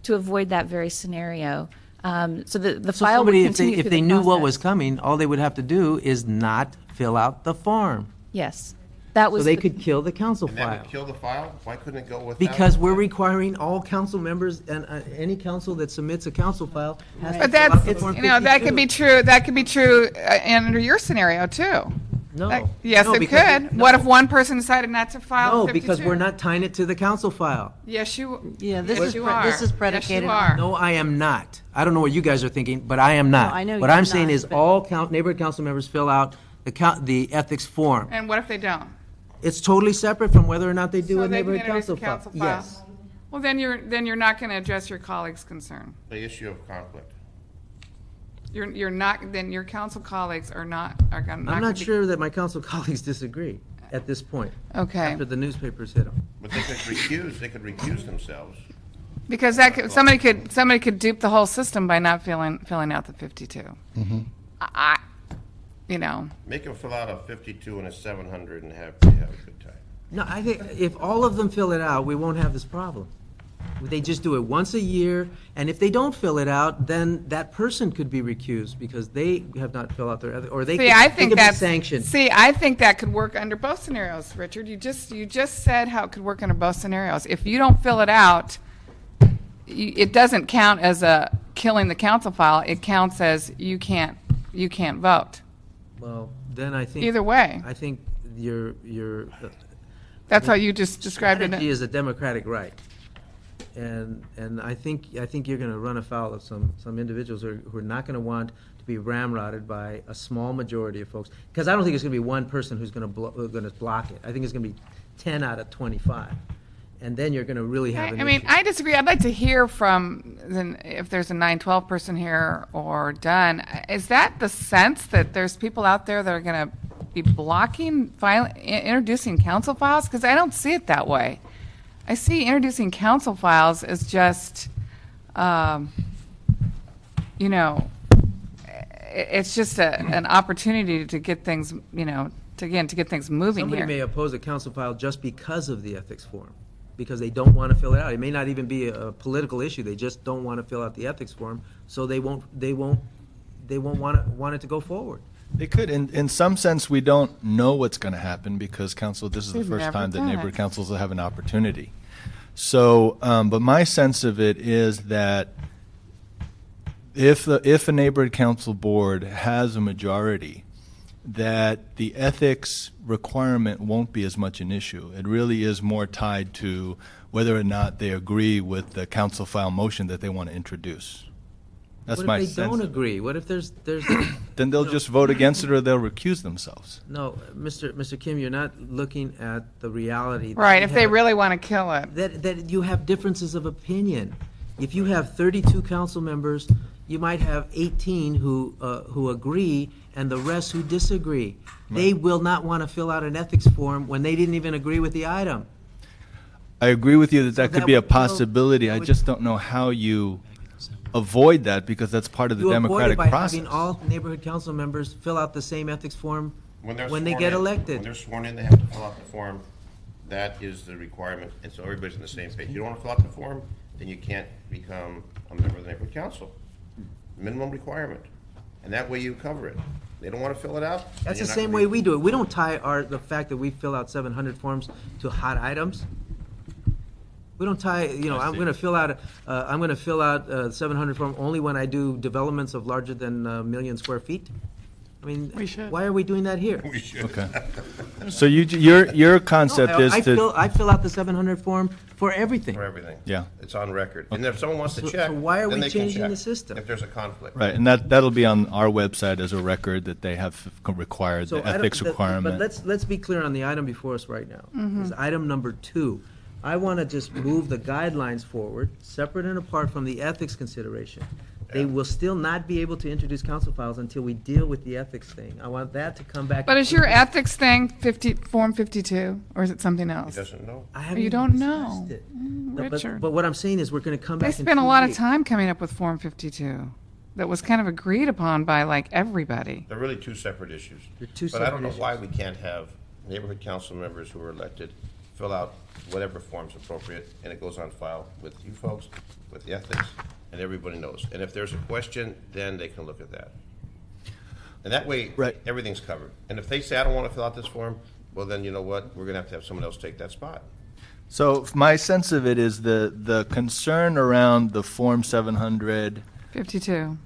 [SPEAKER 8] to avoid that very scenario. So the
[SPEAKER 1] So
[SPEAKER 8] file would
[SPEAKER 1] somebody,
[SPEAKER 8] continue
[SPEAKER 1] if
[SPEAKER 8] through
[SPEAKER 1] they
[SPEAKER 8] the
[SPEAKER 1] knew what was
[SPEAKER 8] process.
[SPEAKER 1] coming, all they would have to do is not fill out the form.
[SPEAKER 8] Yes. That
[SPEAKER 1] So
[SPEAKER 8] was
[SPEAKER 1] they
[SPEAKER 8] the-
[SPEAKER 1] could kill the council
[SPEAKER 4] And that
[SPEAKER 1] file.
[SPEAKER 4] would kill the file? Why couldn't it go without?
[SPEAKER 1] Because we're requiring all council members, and any council that submits a council file has to
[SPEAKER 7] But
[SPEAKER 1] fill out
[SPEAKER 7] that's,
[SPEAKER 1] the Form 52.
[SPEAKER 7] that could be true, under your scenario, too.
[SPEAKER 1] No.
[SPEAKER 7] Yes,
[SPEAKER 1] No,
[SPEAKER 7] it
[SPEAKER 1] because
[SPEAKER 7] could. What if one person decided not to file
[SPEAKER 1] No,
[SPEAKER 7] 52?
[SPEAKER 1] because we're not tying it to the council file.
[SPEAKER 7] Yes, you.
[SPEAKER 3] Yeah, this
[SPEAKER 7] yes,
[SPEAKER 3] is
[SPEAKER 7] you
[SPEAKER 3] pre-
[SPEAKER 7] are.
[SPEAKER 3] this is
[SPEAKER 7] Yes,
[SPEAKER 3] predicated
[SPEAKER 7] you
[SPEAKER 3] on-
[SPEAKER 7] are.
[SPEAKER 1] No, I am not. I don't know what you guys are thinking, but I am not.
[SPEAKER 3] No, I know
[SPEAKER 1] What
[SPEAKER 3] you're
[SPEAKER 1] I'm saying
[SPEAKER 3] not,
[SPEAKER 1] is
[SPEAKER 3] but-
[SPEAKER 1] all neighborhood council members fill out the ethics form.
[SPEAKER 7] And what if they don't?
[SPEAKER 1] It's totally separate from whether or not they do
[SPEAKER 7] So
[SPEAKER 1] a
[SPEAKER 7] they can
[SPEAKER 1] neighborhood
[SPEAKER 7] introduce a
[SPEAKER 1] council file.
[SPEAKER 7] council file.
[SPEAKER 1] Yes.
[SPEAKER 7] Well, then you're not going to address your colleagues' concern.
[SPEAKER 4] The issue of conflict.
[SPEAKER 7] You're not, then your council colleagues are not, are going to.
[SPEAKER 1] I'm not sure that my council colleagues disagree at this point,
[SPEAKER 7] Okay.
[SPEAKER 1] after the newspapers hit them.
[SPEAKER 4] But they could recuse themselves.
[SPEAKER 7] Because somebody could dupe the whole system by not filling out the 52. I,
[SPEAKER 4] Make them fill out a 52 and a 700 and have a good time.
[SPEAKER 1] No, I think if all of them fill it out, we won't have this problem. They just do it once a year, and if they don't fill it out, then that person could be recused because they have not filled out their, or they
[SPEAKER 7] see,
[SPEAKER 1] could,
[SPEAKER 7] I
[SPEAKER 1] they
[SPEAKER 7] think
[SPEAKER 1] could be
[SPEAKER 7] that's
[SPEAKER 1] sanctioned.
[SPEAKER 7] See, I think that could work under both scenarios, Richard. You just said how it could work under both scenarios. If you don't fill it out, it doesn't count as a killing the council file. It counts as you can't vote.
[SPEAKER 1] Well, then I think.
[SPEAKER 7] Either way.
[SPEAKER 1] I think your
[SPEAKER 7] That's how you just described
[SPEAKER 1] strategy
[SPEAKER 7] it.
[SPEAKER 1] is a democratic right. And I think you're going to run afoul of some individuals who are not going to want to be ramrodded by a small majority of folks. Because I don't think it's going to be one person who's going to block it. I think it's going to be 10 out of 25. and then you're going to really have an
[SPEAKER 7] I mean,
[SPEAKER 1] issue.
[SPEAKER 7] I disagree. I'd like to hear from, if there's a 9/12 person here or done, is that the sense that there's people out there that are going to be blocking introducing council files? Because I don't see it that way. I see introducing council files as just, you know, it's just an opportunity to get things, you know, to get things moving
[SPEAKER 1] Somebody
[SPEAKER 7] here.
[SPEAKER 1] may oppose a council file just because of the ethics form, because they don't want to fill it out. It may not even be a political issue. They just don't want to fill out the ethics form, so they won't want it to go forward.
[SPEAKER 9] They could. In some sense, we don't know what's going to happen because council, this is the
[SPEAKER 7] They've
[SPEAKER 9] first
[SPEAKER 7] never
[SPEAKER 9] time that
[SPEAKER 7] done it.
[SPEAKER 9] neighborhood councils will have an opportunity. So, but my sense of it is that if a neighborhood council board has a majority, that the ethics requirement won't be as much an issue. It really is more tied to whether or not they agree with the council file motion that they want to introduce. That's my
[SPEAKER 1] What if they
[SPEAKER 9] sense.
[SPEAKER 1] don't agree? What if there's
[SPEAKER 9] Then they'll just vote against it or they'll recuse themselves.
[SPEAKER 1] no, Mr. Kim, you're not looking at the reality. that
[SPEAKER 7] Right,
[SPEAKER 1] we
[SPEAKER 7] if they
[SPEAKER 1] have-
[SPEAKER 7] really want to kill it.
[SPEAKER 1] that you have differences of opinion. If you have 32 council members, you might have 18 who agree and the rest who disagree. They will not want to fill out an ethics form when they didn't even agree with the item.
[SPEAKER 9] I agree with you that that could
[SPEAKER 1] that
[SPEAKER 9] be a
[SPEAKER 1] would, you know,
[SPEAKER 9] possibility. I
[SPEAKER 1] would-
[SPEAKER 9] just don't know how you avoid that because that's part of the
[SPEAKER 1] You avoid it
[SPEAKER 9] democratic
[SPEAKER 1] by
[SPEAKER 9] process.
[SPEAKER 1] having all neighborhood council members fill out the same ethics form
[SPEAKER 4] When they're
[SPEAKER 1] when they
[SPEAKER 4] sworn
[SPEAKER 1] get
[SPEAKER 4] in-
[SPEAKER 1] elected.
[SPEAKER 4] When they're sworn in, they have to fill out the form. That is the requirement, and so everybody's on the same page. You don't want to fill out the form, then you can't become a member of the neighborhood council. Minimum requirement. And that way you cover it. They don't want to fill it out. then
[SPEAKER 1] That's the
[SPEAKER 4] you're not
[SPEAKER 1] same
[SPEAKER 4] gonna
[SPEAKER 1] way
[SPEAKER 4] be-
[SPEAKER 1] we do it. We don't tie the fact that we fill out 700 forms to hot items. We don't tie, I'm going to fill out, 700 form only when I do developments of larger than a million square feet. I mean,
[SPEAKER 7] We should.
[SPEAKER 1] why are we doing that here?
[SPEAKER 4] We should.
[SPEAKER 9] Okay. So your concept
[SPEAKER 1] No,
[SPEAKER 9] is to,
[SPEAKER 1] I fill out the 700 form for everything.
[SPEAKER 4] For everything.
[SPEAKER 9] Yeah.
[SPEAKER 4] It's on record. And if someone wants to
[SPEAKER 1] So-
[SPEAKER 4] check,
[SPEAKER 1] so why are
[SPEAKER 4] then
[SPEAKER 1] we
[SPEAKER 4] they can
[SPEAKER 1] changing
[SPEAKER 4] check
[SPEAKER 1] the system?
[SPEAKER 4] if there's a conflict.
[SPEAKER 9] right, and that'll be on our website as a record that they have required,
[SPEAKER 1] So
[SPEAKER 9] the
[SPEAKER 1] I don't-
[SPEAKER 9] ethics
[SPEAKER 1] But
[SPEAKER 9] requirement.
[SPEAKER 1] let's be clear on the item before us right now. It's item number 2. I want to just move the guidelines forward, separate and apart from the ethics consideration. They will still not be able to introduce council files until we deal with the ethics thing. I want that to come back.
[SPEAKER 7] But is your ethics thing Form 52, or is it something
[SPEAKER 4] He
[SPEAKER 7] else?
[SPEAKER 4] doesn't know.
[SPEAKER 1] I haven't
[SPEAKER 7] You
[SPEAKER 1] even
[SPEAKER 7] don't know.
[SPEAKER 1] discussed it. No,
[SPEAKER 7] Richard.
[SPEAKER 1] But what I'm saying is we're going to come back
[SPEAKER 7] They
[SPEAKER 1] in
[SPEAKER 7] spent a
[SPEAKER 1] 2
[SPEAKER 7] lot of
[SPEAKER 1] weeks.
[SPEAKER 7] time coming up with Form 52 that was kind of agreed upon by like everybody.
[SPEAKER 4] They're really two separate issues.
[SPEAKER 1] They're two
[SPEAKER 4] But I don't
[SPEAKER 1] separate
[SPEAKER 4] know
[SPEAKER 1] issues.
[SPEAKER 4] why we can't have neighborhood council members who are elected fill out whatever form's appropriate, and it goes on file with you folks, with the ethics, and everybody knows. And if there's a question, then they can look at that. And that way,
[SPEAKER 9] Right.
[SPEAKER 4] everything's covered. And if they say, I don't want to fill out this form, well, then you know what? We're going to have someone else take that spot.
[SPEAKER 9] So my sense of it is the concern around the Form 700,
[SPEAKER 7] 52.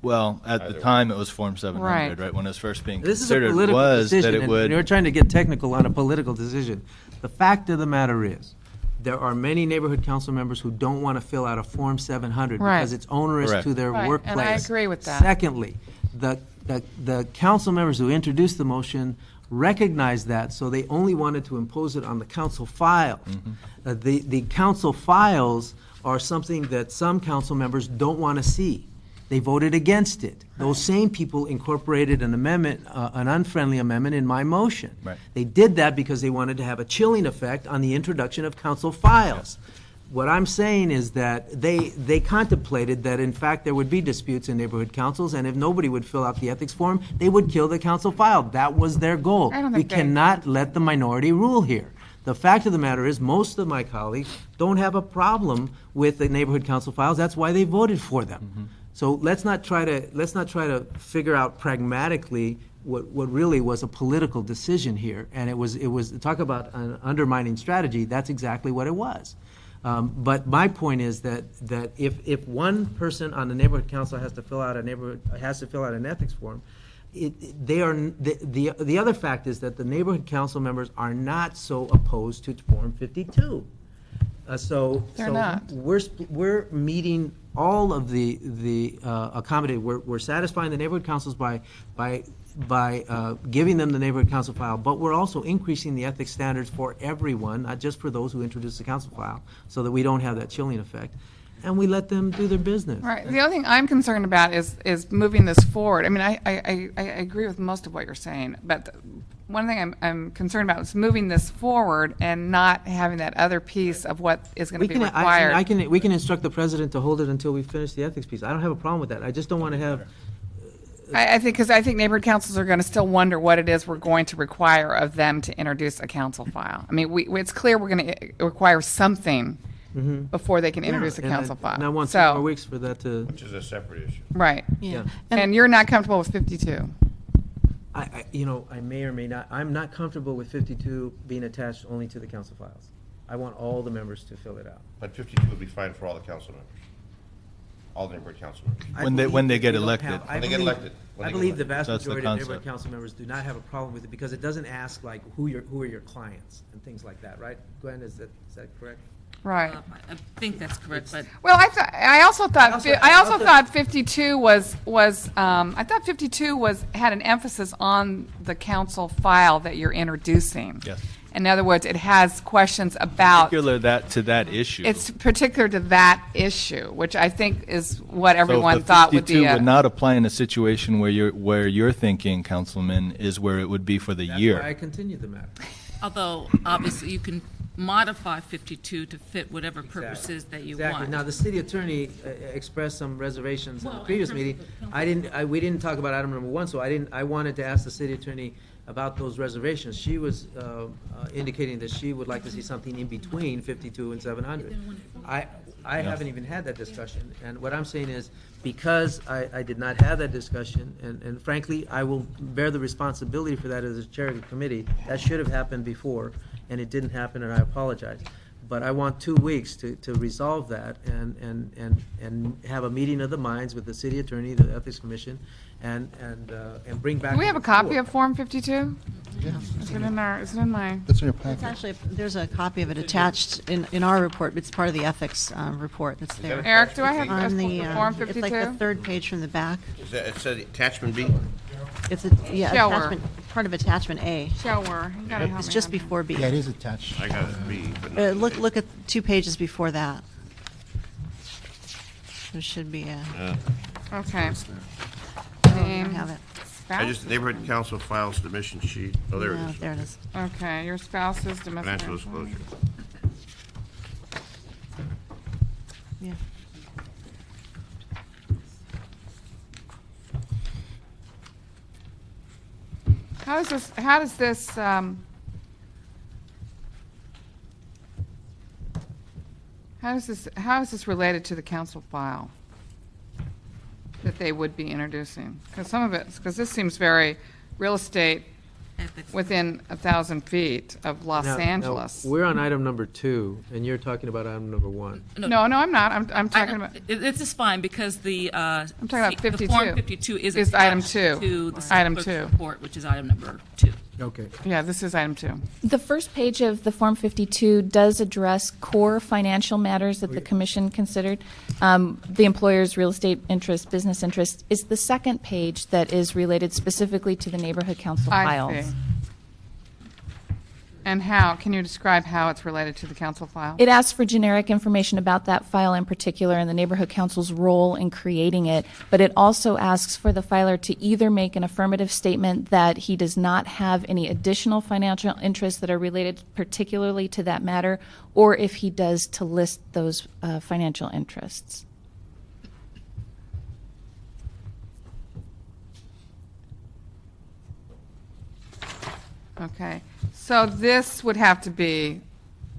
[SPEAKER 9] well, at the
[SPEAKER 4] Either
[SPEAKER 9] time it was Form 700,
[SPEAKER 7] Right.
[SPEAKER 9] right, when it was first being
[SPEAKER 1] This is a
[SPEAKER 9] considered,
[SPEAKER 1] political
[SPEAKER 9] was that
[SPEAKER 1] decision,
[SPEAKER 9] it
[SPEAKER 1] and
[SPEAKER 9] would.
[SPEAKER 1] you're trying to get technical on a political decision. The fact of the matter is, there are many neighborhood council members who don't want to fill out a Form 700
[SPEAKER 7] Right.
[SPEAKER 1] because it's onerous
[SPEAKER 9] Correct.
[SPEAKER 1] to their
[SPEAKER 7] Right,
[SPEAKER 1] workplace.
[SPEAKER 7] and I agree with that.
[SPEAKER 1] Secondly, the council members who introduced the motion recognized that, so they only wanted to impose it on the council files. The council files are something that some council members don't want to see. They voted against it. Those same people incorporated an amendment, an unfriendly amendment in my motion.
[SPEAKER 9] Right.
[SPEAKER 1] They did that because they wanted to have a chilling effect on the introduction of council files. What I'm saying is that they contemplated that, in fact, there would be disputes in neighborhood councils, and if nobody would fill out the ethics form, they would kill the council file. That was their goal.
[SPEAKER 7] I don't
[SPEAKER 1] We
[SPEAKER 7] think they-
[SPEAKER 1] cannot let the minority rule here. The fact of the matter is, most of my colleagues don't have a problem with the neighborhood council files. That's why they voted for them. So let's not try to figure out pragmatically what really was a political decision here. And it was talk about an undermining strategy. That's exactly what it was. But my point is that if one person on the neighborhood council has to fill out an ethics form, the other fact is that the neighborhood council members are not so opposed to Form 52.
[SPEAKER 7] They're not.
[SPEAKER 1] We're meeting all of the accommodated. We're satisfying the neighborhood councils by giving them the neighborhood council file, but we're also increasing the ethics standards for everyone, not just for those who introduce the council file, so that we don't have that chilling effect. And we let them do their business.
[SPEAKER 7] Right. The other thing I'm concerned about is moving this forward. I mean, I agree with most of what you're saying, but one thing I'm concerned about is moving this forward and not having that other piece of what is going to be required.
[SPEAKER 1] We can instruct the president to hold it until we finish the ethics piece. I don't have a problem with that. I just don't want to have.
[SPEAKER 7] I think neighborhood councils are going to still wonder what it is we're going to require of them to introduce a council file. I mean, it's clear we're going to require something before they can introduce a council file.
[SPEAKER 1] And I want 2 more weeks for that to.
[SPEAKER 4] Which is a separate issue.
[SPEAKER 7] Right.
[SPEAKER 3] Yeah.
[SPEAKER 7] And you're not comfortable with 52.
[SPEAKER 1] I may or may not. I'm not comfortable with 52 being attached only to the council files. I want all the members to fill it out.
[SPEAKER 4] But 52 would be fine for all the council members. All the neighborhood council members.
[SPEAKER 9] When they get elected.
[SPEAKER 4] When they get elected.
[SPEAKER 1] I believe the vast
[SPEAKER 9] That's the
[SPEAKER 1] majority of neighborhood
[SPEAKER 9] concept.
[SPEAKER 1] council members do not have a problem with it because it doesn't ask like who are your clients and things like that, right? Gwen, is that correct?
[SPEAKER 7] Right.
[SPEAKER 5] I think that's correct, but
[SPEAKER 7] Well, I also thought
[SPEAKER 1] I also-
[SPEAKER 7] thought 52 was I thought 52 had an emphasis on the council file that you're introducing.
[SPEAKER 9] Yes.
[SPEAKER 7] In other words, it has questions about.
[SPEAKER 9] Particular to that issue.
[SPEAKER 7] It's particular to that issue, which I think is what
[SPEAKER 9] So
[SPEAKER 7] everyone
[SPEAKER 9] the
[SPEAKER 7] thought would be.
[SPEAKER 9] 52 would not apply in a situation where you're thinking, Councilman, is where it would be for the
[SPEAKER 1] That's
[SPEAKER 9] year.
[SPEAKER 1] why I continue the matter.
[SPEAKER 5] although obviously you can modify 52 to fit whatever purposes that you
[SPEAKER 1] Exactly.
[SPEAKER 5] want.
[SPEAKER 1] Now, the city attorney expressed some reservations in the
[SPEAKER 5] Well,
[SPEAKER 1] previous
[SPEAKER 5] in terms
[SPEAKER 1] meeting.
[SPEAKER 5] of the
[SPEAKER 1] We didn't talk about item number 1, so I wanted to ask the city attorney about those reservations. She was indicating that she would like to see something in between 52 and 700. I haven't even had that discussion, and what I'm saying is, because I did not have that discussion, and frankly, I will bear the responsibility for that as a chair of the committee. That should have happened before, and it didn't happen, and I apologize. But I want 2 weeks to resolve that and have a meeting of the minds with the city attorney, the ethics commission, and bring back.
[SPEAKER 7] Do we have a copy of Form 52?
[SPEAKER 2] Yeah.
[SPEAKER 7] Is it in our? Is it in my?
[SPEAKER 2] It's in your
[SPEAKER 3] It's
[SPEAKER 2] packet.
[SPEAKER 3] actually, there's a copy of it attached in our report. It's part of the ethics report that's there.
[SPEAKER 7] Eric, do I have
[SPEAKER 3] On the,
[SPEAKER 7] Form
[SPEAKER 3] it's
[SPEAKER 7] 52?
[SPEAKER 3] like the third page from the back.
[SPEAKER 4] It said attachment B?
[SPEAKER 3] It's a, yeah,
[SPEAKER 7] Shower.
[SPEAKER 3] attachment, part of attachment A.
[SPEAKER 7] Shower. You gotta help
[SPEAKER 3] It's
[SPEAKER 7] me
[SPEAKER 3] just
[SPEAKER 7] on
[SPEAKER 3] before B.
[SPEAKER 10] Yeah, it is attached.
[SPEAKER 4] I got it B, but not.
[SPEAKER 3] Look at 2 pages before that. There should be a,
[SPEAKER 7] that. Okay.
[SPEAKER 3] I
[SPEAKER 7] Name,
[SPEAKER 3] have it.
[SPEAKER 4] I
[SPEAKER 7] spouse?
[SPEAKER 4] just, neighborhood council file submission sheet. Oh, there it
[SPEAKER 3] No,
[SPEAKER 4] is.
[SPEAKER 3] there it is.
[SPEAKER 7] Okay, your spouse's domestic.
[SPEAKER 4] Financial disclosure.
[SPEAKER 3] Yeah.
[SPEAKER 7] How does this how is this related to the council file that they would be introducing? Because this seems very real estate
[SPEAKER 5] Ethics.
[SPEAKER 7] within 1,000 feet of Los
[SPEAKER 1] Now,
[SPEAKER 7] Angeles.
[SPEAKER 1] we're on item number 2, and you're talking about item number 1.
[SPEAKER 7] No, I'm not. I'm talking about.
[SPEAKER 5] It's just fine because the. I'm
[SPEAKER 7] talking about 52.
[SPEAKER 5] The Form 52 is
[SPEAKER 7] Is item
[SPEAKER 5] attached
[SPEAKER 7] 2.
[SPEAKER 5] to the
[SPEAKER 7] Item
[SPEAKER 5] clerk's
[SPEAKER 7] 2.
[SPEAKER 5] report, which is item number 2.
[SPEAKER 1] Okay.
[SPEAKER 7] Yeah, this is item 2.
[SPEAKER 8] The first page of the Form 52 does address core financial matters that the commission considered. The employer's real estate interest, business interest, is the second page that is related specifically to the neighborhood council
[SPEAKER 7] I
[SPEAKER 8] files.
[SPEAKER 7] see. And how? Can you describe how it's related to the council file?
[SPEAKER 8] It asks for generic information about that file in particular and the neighborhood council's role in creating it, but it also asks for the filer to either make an affirmative statement that he does not have any additional financial interests that are related particularly to that matter, or if he does, to list those financial interests.
[SPEAKER 7] Okay. So this would have to be,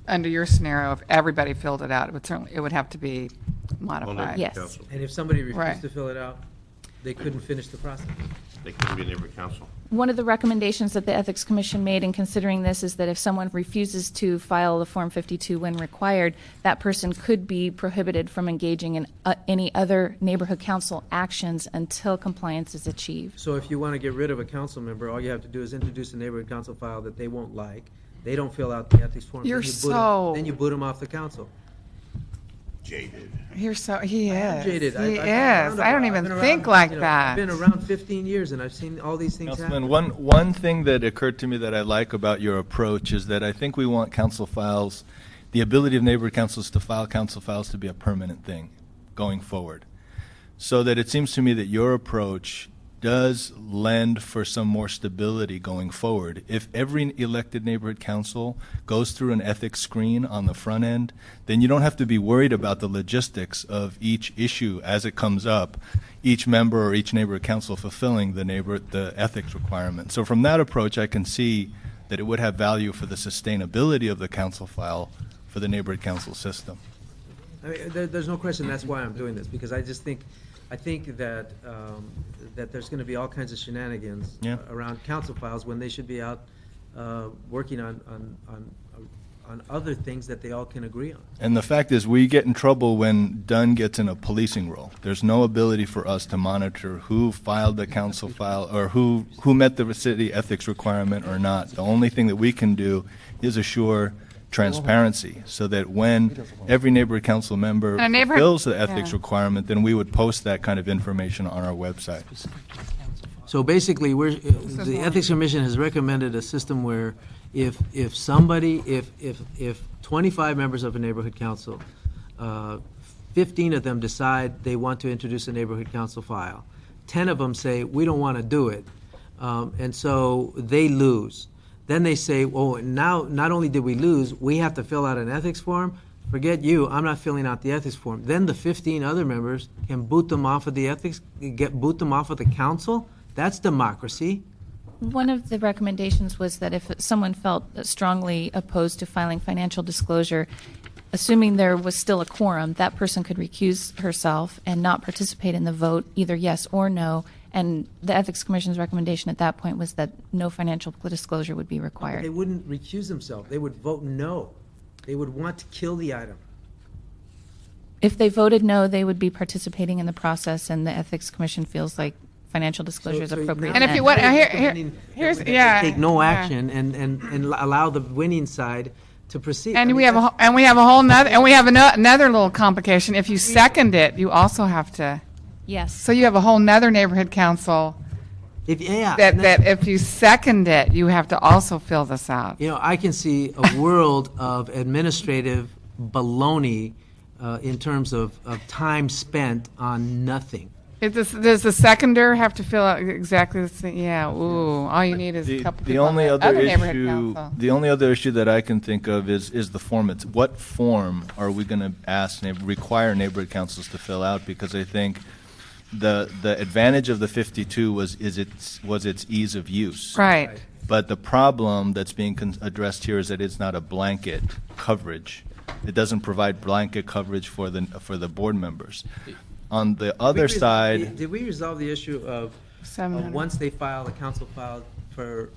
[SPEAKER 7] under your scenario, if everybody filled it out, it would have to be
[SPEAKER 4] All
[SPEAKER 7] modified.
[SPEAKER 4] neighborhood
[SPEAKER 8] Yes.
[SPEAKER 4] council.
[SPEAKER 1] And if somebody
[SPEAKER 7] Right.
[SPEAKER 1] refused to fill it out, they couldn't finish the process.
[SPEAKER 4] They couldn't be neighborhood council.
[SPEAKER 8] One of the recommendations that the Ethics Commission made in considering this is that if someone refuses to file the Form 52 when required, that person could be prohibited from engaging in any other neighborhood council actions until compliance is achieved.
[SPEAKER 1] So if you want to get rid of a council member, all you have to do is introduce a neighborhood council file that they won't like. They don't fill out the ethics form.
[SPEAKER 7] You're
[SPEAKER 1] then you boot 'em-
[SPEAKER 7] so-
[SPEAKER 1] Then you boot them off the council.
[SPEAKER 4] Jaded.
[SPEAKER 7] He is.
[SPEAKER 1] Jaded.
[SPEAKER 7] He
[SPEAKER 1] I've been
[SPEAKER 7] is.
[SPEAKER 1] around
[SPEAKER 7] I don't
[SPEAKER 1] I've
[SPEAKER 7] even
[SPEAKER 1] been
[SPEAKER 7] think
[SPEAKER 1] around,
[SPEAKER 7] like
[SPEAKER 1] you know,
[SPEAKER 7] that.
[SPEAKER 1] I've been around 15 years, and I've seen all these things happen.
[SPEAKER 9] Councilman, one thing that occurred to me that I like about your approach is that I think we want council files, the ability of neighborhood councils to file council files to be a permanent thing going forward. So that it seems to me that your approach does lend for some more stability going forward. If every elected neighborhood council goes through an ethics screen on the front end, then you don't have to be worried about the logistics of each issue as it comes up, each member or each neighborhood council fulfilling the ethics requirement. So from that approach, I can see that it would have value for the sustainability of the council file for the neighborhood council system.
[SPEAKER 1] I mean, there's no question that's why I'm doing this, because I think that that there's going to be all kinds of shenanigans around council files when they should be out working on other things that they all can agree on.
[SPEAKER 9] And the fact is, we get in trouble when Dunn gets in a policing role. There's no ability for us to monitor who filed the council file or who met the city ethics requirement or not. The only thing that we can do is assure transparency, so that when every neighborhood council member
[SPEAKER 7] And a neighborhood-
[SPEAKER 9] fulfills the ethics
[SPEAKER 7] yeah.
[SPEAKER 9] requirement, then we would post that kind of information on our website.
[SPEAKER 1] So basically, the Ethics Commission has recommended a system where if 25 members of a neighborhood council, 15 of them decide they want to introduce a neighborhood council file, 10 of them say, we don't want to do it, and so they lose. Then they say, well, now not only did we lose, we have to fill out an ethics form. Forget you, I'm not filling out the ethics form. Then the 15 other members can boot them off of the boot them off of the council. That's democracy.
[SPEAKER 8] One of the recommendations was that if someone felt strongly opposed to filing financial disclosure, assuming there was still a quorum, that person could recuse herself and not participate in the vote, either yes or no. And the Ethics Commission's recommendation at that point was that no financial disclosure would be
[SPEAKER 1] They
[SPEAKER 8] required.
[SPEAKER 1] wouldn't recuse themselves. They would vote no. They would want to kill the item.
[SPEAKER 8] If they voted no, they would be participating in the process, and the Ethics Commission feels like financial disclosure is appropriate.
[SPEAKER 7] And if you
[SPEAKER 8] then.
[SPEAKER 7] want-
[SPEAKER 1] Now
[SPEAKER 7] here-
[SPEAKER 1] they
[SPEAKER 7] here's-
[SPEAKER 1] would
[SPEAKER 7] yeah,
[SPEAKER 1] take no
[SPEAKER 7] yeah.
[SPEAKER 1] action and allow the winning side to proceed. I
[SPEAKER 7] And
[SPEAKER 1] mean,
[SPEAKER 7] we have
[SPEAKER 1] that's-
[SPEAKER 7] another little complication. If you second it, you also have to.
[SPEAKER 8] Yes.
[SPEAKER 7] So you have a whole nother neighborhood council
[SPEAKER 1] and
[SPEAKER 7] that if you second it, you have to also fill this out.
[SPEAKER 1] You know, I can see a world of administrative baloney in terms of time spent on nothing.
[SPEAKER 7] Does the seconder have to fill out exactly the same? Yeah. Ooh. All you need is a couple
[SPEAKER 9] The
[SPEAKER 7] people on
[SPEAKER 9] only
[SPEAKER 7] the
[SPEAKER 9] other
[SPEAKER 7] neighborhood
[SPEAKER 9] issue,
[SPEAKER 7] council.
[SPEAKER 9] the only other issue that I can think of is the form. It's what form are we going to require neighborhood councils to fill out? Because I think the advantage of the 52 was its ease of use.
[SPEAKER 7] Right.
[SPEAKER 9] But the problem that's being addressed here is that it's not a blanket coverage. It doesn't provide blanket coverage for the board members. On the other side,
[SPEAKER 1] Did we resolve the issue of
[SPEAKER 7] 700.
[SPEAKER 1] once they file, the council filed for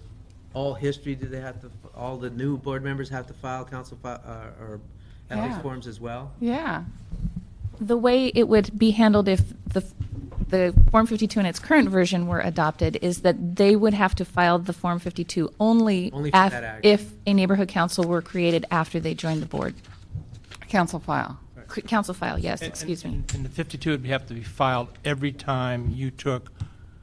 [SPEAKER 1] all history, do they have to, all the new board members have to file council or ethics
[SPEAKER 7] Yeah.
[SPEAKER 1] forms as well?
[SPEAKER 7] Yeah.
[SPEAKER 8] The way it would be handled if the Form 52 in its current version were adopted is that they would have to file the Form 52 only
[SPEAKER 1] for that act.
[SPEAKER 8] if a neighborhood council were created after they joined the board.
[SPEAKER 7] Council file.
[SPEAKER 8] Council file, yes,
[SPEAKER 6] And-
[SPEAKER 8] excuse me.
[SPEAKER 6] And the 52 would have to be filed every time you took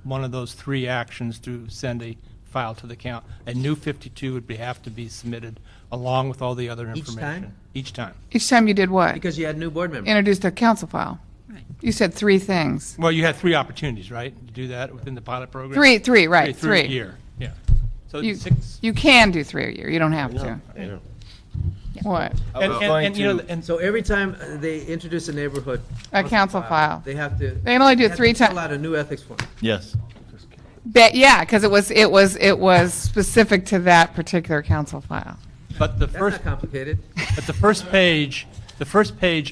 [SPEAKER 6] one of those three actions to send a file to the count. A new 52 would have to be submitted along with all the other
[SPEAKER 1] Each
[SPEAKER 6] information.
[SPEAKER 1] time?
[SPEAKER 6] Each time.
[SPEAKER 7] Each time you did what?
[SPEAKER 1] Because you had new board members.
[SPEAKER 7] Introduced a council file.
[SPEAKER 5] Right.
[SPEAKER 7] You said three things.
[SPEAKER 6] Well, you had three opportunities, right, to do that within the pilot program?
[SPEAKER 7] Three, right,
[SPEAKER 6] Three a
[SPEAKER 7] three.
[SPEAKER 6] year, yeah. So
[SPEAKER 7] You,
[SPEAKER 6] 6.
[SPEAKER 7] you can do 3 a year. You don't have to.
[SPEAKER 4] I know.
[SPEAKER 7] What?
[SPEAKER 9] I was going
[SPEAKER 6] you know,
[SPEAKER 9] to-
[SPEAKER 6] and
[SPEAKER 1] So every time they introduce a neighborhood.
[SPEAKER 7] A council file.
[SPEAKER 1] They have to.
[SPEAKER 7] They can only do it
[SPEAKER 1] have
[SPEAKER 7] 3
[SPEAKER 1] to Fill
[SPEAKER 7] times.
[SPEAKER 1] out a new ethics form.
[SPEAKER 9] yes.
[SPEAKER 7] Yeah, because it was specific to that particular council file.
[SPEAKER 6] but the
[SPEAKER 1] That's
[SPEAKER 6] first,
[SPEAKER 1] not complicated.
[SPEAKER 6] but the first page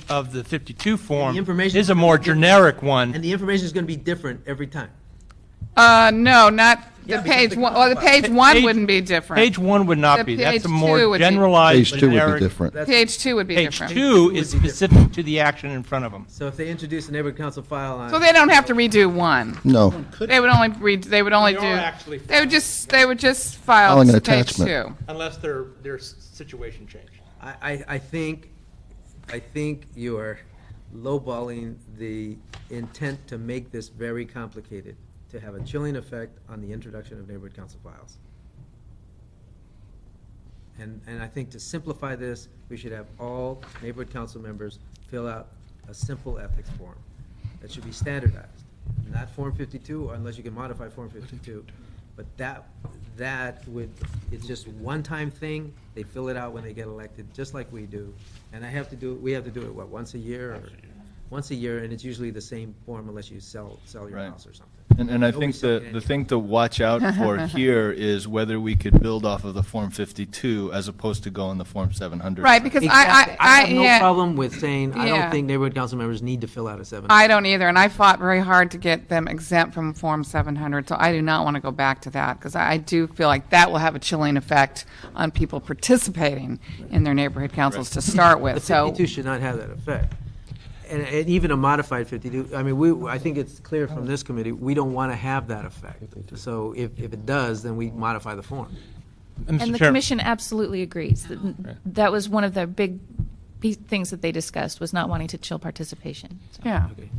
[SPEAKER 6] of the 52 form
[SPEAKER 1] the information
[SPEAKER 6] is a more generic one.
[SPEAKER 1] And the information is going to be different every time.
[SPEAKER 7] No, not
[SPEAKER 1] Yeah,
[SPEAKER 7] the
[SPEAKER 1] because
[SPEAKER 7] page
[SPEAKER 1] the
[SPEAKER 7] one.
[SPEAKER 1] council
[SPEAKER 7] Well, the page
[SPEAKER 6] file.
[SPEAKER 7] one
[SPEAKER 6] Page-
[SPEAKER 7] wouldn't be different.
[SPEAKER 6] Page 1 would not
[SPEAKER 7] The
[SPEAKER 6] be.
[SPEAKER 7] page
[SPEAKER 6] That's a
[SPEAKER 7] 2
[SPEAKER 6] more
[SPEAKER 7] would be-
[SPEAKER 6] generalized,
[SPEAKER 2] Page 2 would be
[SPEAKER 6] generic.
[SPEAKER 2] different.
[SPEAKER 7] Page 2 would be
[SPEAKER 6] Page
[SPEAKER 7] different.
[SPEAKER 6] 2
[SPEAKER 1] Would
[SPEAKER 6] is
[SPEAKER 1] be different.
[SPEAKER 6] specific to the action in front of them.
[SPEAKER 1] So if they introduce a neighborhood council file on.
[SPEAKER 7] So they don't have to redo one.
[SPEAKER 2] No.
[SPEAKER 7] They would only read. They would only
[SPEAKER 6] They
[SPEAKER 7] do.
[SPEAKER 6] are actually
[SPEAKER 7] They would just file
[SPEAKER 2] Filing an
[SPEAKER 7] page
[SPEAKER 2] attachment.
[SPEAKER 7] 2.
[SPEAKER 6] Unless their situation changed.
[SPEAKER 1] I think you are lowballing the intent to make this very complicated, to have a chilling effect on the introduction of neighborhood council files. And I think to simplify this, we should have all neighborhood council members fill out a simple ethics form that should be standardized. Not Form 52, unless you can modify Form 52. But that would, it's just one-time thing. They fill it out when they get elected, just like we do. And we have to do it, what, once a year? Or once a year, and it's usually the same form unless you sell your
[SPEAKER 9] Right.
[SPEAKER 1] house or something.
[SPEAKER 9] And I
[SPEAKER 1] Nobody
[SPEAKER 9] think
[SPEAKER 1] sells
[SPEAKER 9] the
[SPEAKER 1] anything.
[SPEAKER 9] thing to watch out for here is whether we could build off of the Form 52 as opposed to go on the Form 700.
[SPEAKER 7] Right, because
[SPEAKER 1] Exactly. I have no
[SPEAKER 7] yeah.
[SPEAKER 1] problem with saying, I
[SPEAKER 7] Yeah.
[SPEAKER 1] don't think neighborhood council members need to fill out a 7.
[SPEAKER 7] I don't either, and I fought very hard to get them exempt from Form 700, so I do not want to go back to that, because I do feel like that will have a chilling effect on people participating in their neighborhood councils to start
[SPEAKER 1] The
[SPEAKER 7] with, so.
[SPEAKER 1] 52 should not have that effect. And even a modified 52, I mean, I think it's clear from this committee, we don't want to have that effect. So if it does, then we modify the form.
[SPEAKER 8] And the commission absolutely agrees. That was one of the big things that they discussed, was not wanting to chill participation. So.
[SPEAKER 7] Yeah.
[SPEAKER 1] Okay.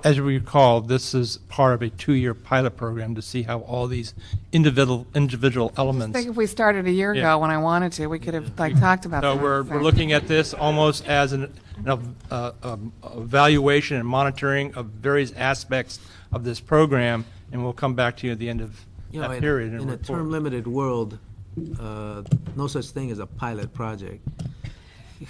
[SPEAKER 6] As you recall, this is part of a 2-year pilot program to see how all these individual
[SPEAKER 7] I
[SPEAKER 6] elements.
[SPEAKER 7] think if we started a year ago
[SPEAKER 6] Yeah.
[SPEAKER 7] when I wanted to, we could have talked about that.
[SPEAKER 6] So we're looking at this almost as an evaluation and monitoring of various aspects of this program, and we'll come back to you at the end of
[SPEAKER 1] You know,
[SPEAKER 6] that period. and
[SPEAKER 1] in a
[SPEAKER 6] report.
[SPEAKER 1] term-limited world, no such thing as a pilot project. We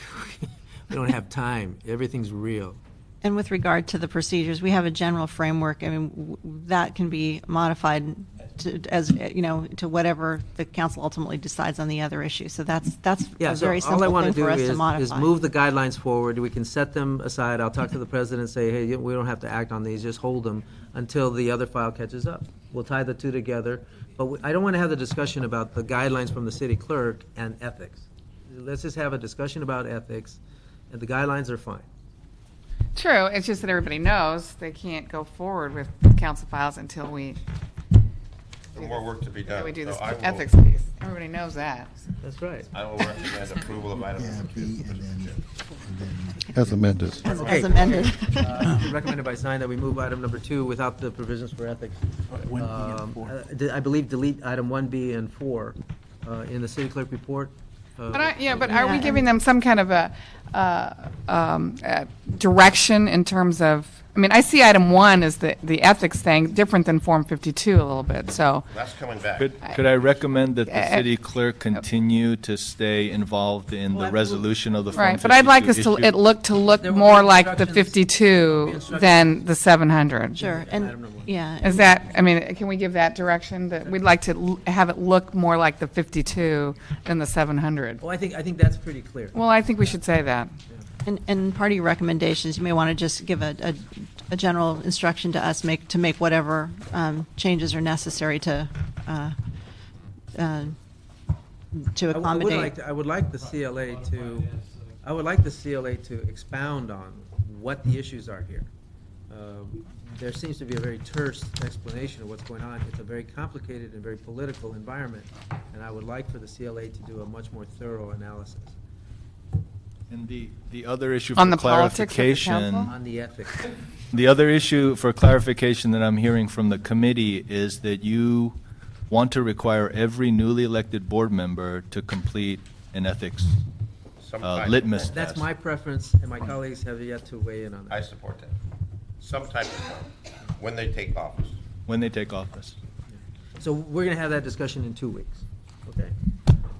[SPEAKER 1] don't have time. Everything's real.
[SPEAKER 3] And with regard to the procedures, we have a general framework. I mean, that can be modified to whatever the council ultimately decides on the other issue. So that's
[SPEAKER 1] Yeah,
[SPEAKER 3] a
[SPEAKER 1] so
[SPEAKER 3] very
[SPEAKER 1] all I
[SPEAKER 3] simple
[SPEAKER 1] want
[SPEAKER 3] thing
[SPEAKER 1] to do
[SPEAKER 3] for us to
[SPEAKER 1] is
[SPEAKER 3] modify.
[SPEAKER 1] move the guidelines forward. We can set them aside. I'll talk to the president and say, hey, we don't have to act on these, just hold them until the other file catches up. We'll tie the two together. But I don't want to have the discussion about the guidelines from the city clerk and ethics. Let's just have a discussion about ethics, and the guidelines are fine.
[SPEAKER 7] True, it's just that everybody knows they can't go forward with council files until we
[SPEAKER 4] More work to be done.
[SPEAKER 7] do this
[SPEAKER 4] So I will-
[SPEAKER 7] ethics piece. Everybody knows that.
[SPEAKER 1] That's right.
[SPEAKER 4] I will recommend approval of item number 2.
[SPEAKER 2] As amended.
[SPEAKER 3] As amended.
[SPEAKER 1] Recommended by sign that we move item number 2 without the provisions for ethics. I believe delete item 1B and 4 in the city clerk report.
[SPEAKER 7] But are we
[SPEAKER 3] Yeah,
[SPEAKER 7] giving them some kind of a direction in terms of, I mean, I see item 1 as the ethics thing, different than Form 52 a little bit, so.
[SPEAKER 4] That's coming back.
[SPEAKER 9] Could I recommend that the
[SPEAKER 7] Uh,
[SPEAKER 9] city clerk continue to stay involved in the resolution of the Form
[SPEAKER 7] Right, but I'd like us
[SPEAKER 9] 52
[SPEAKER 7] to,
[SPEAKER 9] issue?
[SPEAKER 7] it look
[SPEAKER 1] There will
[SPEAKER 7] more
[SPEAKER 1] be
[SPEAKER 7] like the
[SPEAKER 1] instructions.
[SPEAKER 7] 52 than the 700.
[SPEAKER 3] Sure, and, yeah.
[SPEAKER 7] Is that, I mean, can we give that direction, that we'd like to have it look more like the 52 than the 700?
[SPEAKER 1] Well, I think that's pretty clear.
[SPEAKER 7] Well, I think we should say that.
[SPEAKER 3] And part of your recommendations, you may want to just give a general instruction to us to make whatever changes are necessary to accommodate.
[SPEAKER 1] I would like the CLA to expound on what the issues are here. There seems to be a very terse explanation of what's going on. It's a very complicated and very political environment, and I would like for the CLA to do a much more thorough analysis
[SPEAKER 9] And the other issue
[SPEAKER 7] On
[SPEAKER 9] for
[SPEAKER 7] the politics of the
[SPEAKER 9] clarification,
[SPEAKER 7] council?
[SPEAKER 1] on the ethics.
[SPEAKER 9] the other issue for clarification that I'm hearing from the committee is that you want to require every newly elected board member to complete an ethics
[SPEAKER 4] Some type of
[SPEAKER 9] litmus
[SPEAKER 4] form.
[SPEAKER 1] That's
[SPEAKER 9] test.
[SPEAKER 1] my preference, and my colleagues have yet to weigh in on
[SPEAKER 4] I
[SPEAKER 1] that.
[SPEAKER 4] support that. Some type of form, when they take office.
[SPEAKER 9] when they take office.
[SPEAKER 1] So we're going to have that discussion in 2 weeks, okay?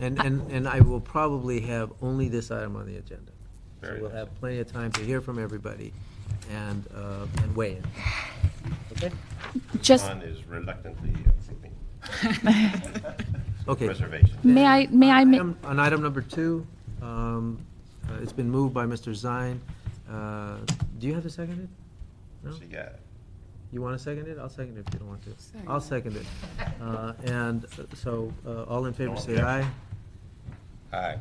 [SPEAKER 1] And I will probably have only this item on the agenda. So
[SPEAKER 4] Very
[SPEAKER 1] we'll
[SPEAKER 4] nice.
[SPEAKER 1] have plenty of time to hear from everybody and weigh in. Okay?
[SPEAKER 8] Just,
[SPEAKER 4] John is reluctantly approving.
[SPEAKER 1] Okay.
[SPEAKER 4] Reservation.
[SPEAKER 8] may I make,
[SPEAKER 1] On item number 2, it's been moved by Mr. Zine. Do you have to second it? No?
[SPEAKER 4] So, yeah.
[SPEAKER 1] You want to second it? I'll second it if you don't want to. I'll second it. And so, all in favor, say aye.
[SPEAKER 4] Aye.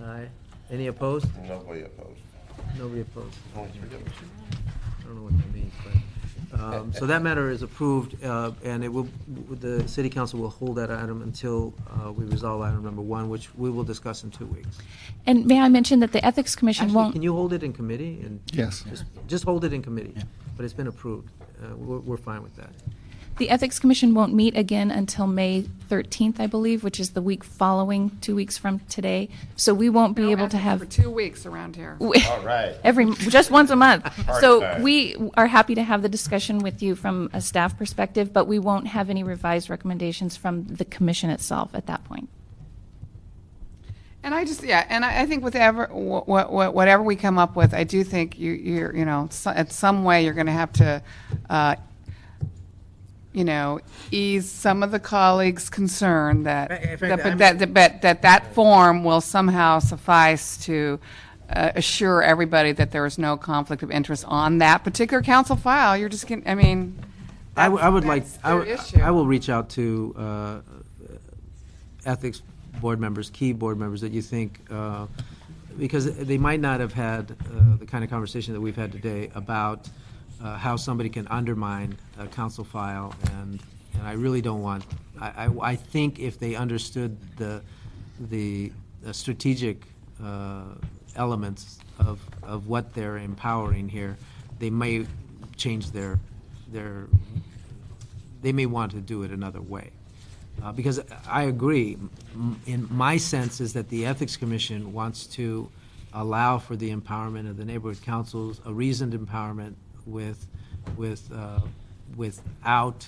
[SPEAKER 1] Aye. Any opposed?
[SPEAKER 4] Nobody opposed.
[SPEAKER 1] Nobody opposed.
[SPEAKER 4] Only 3 of us.
[SPEAKER 1] I don't know what that means, but So that matter is approved, and it will, the city council will hold that item until we resolve item number 1, which we will discuss in 2 weeks.
[SPEAKER 8] And may I mention that the Ethics Commission
[SPEAKER 1] Actually,
[SPEAKER 8] won't...
[SPEAKER 1] can you hold it in committee? And
[SPEAKER 2] Yes.
[SPEAKER 1] just hold it in committee, but it's been approved. We're fine with that.
[SPEAKER 8] The Ethics Commission won't meet again until May 13th, I believe, which is the week following, 2 weeks from today. So we won't be able to have...
[SPEAKER 7] For 2 weeks around here.
[SPEAKER 4] All right.
[SPEAKER 8] Just once a month. So
[SPEAKER 4] time.
[SPEAKER 8] we are happy to have the discussion with you from a staff perspective, but we won't have any revised recommendations from the commission itself at that point.
[SPEAKER 7] And I just, and I think whatever we come up with, I do think you know, at some way you're going to have to, you know, ease some of the colleagues' concern that
[SPEAKER 1] In fact,
[SPEAKER 7] that form will somehow suffice to assure everybody that there is no conflict of interest on that particular council file. You're just going, I mean,
[SPEAKER 1] I would like,
[SPEAKER 7] that's their issue.
[SPEAKER 1] I will reach out to ethics board members, key board members that you think, because they might not have had the kind of conversation that we've had today about how somebody can undermine a council file, and I really don't want, I think if they understood the strategic elements of what they're empowering here, they may change they may want to do it another way. Because I agree, in my sense is that the Ethics Commission wants to allow for the empowerment of the neighborhood councils, a reasoned empowerment without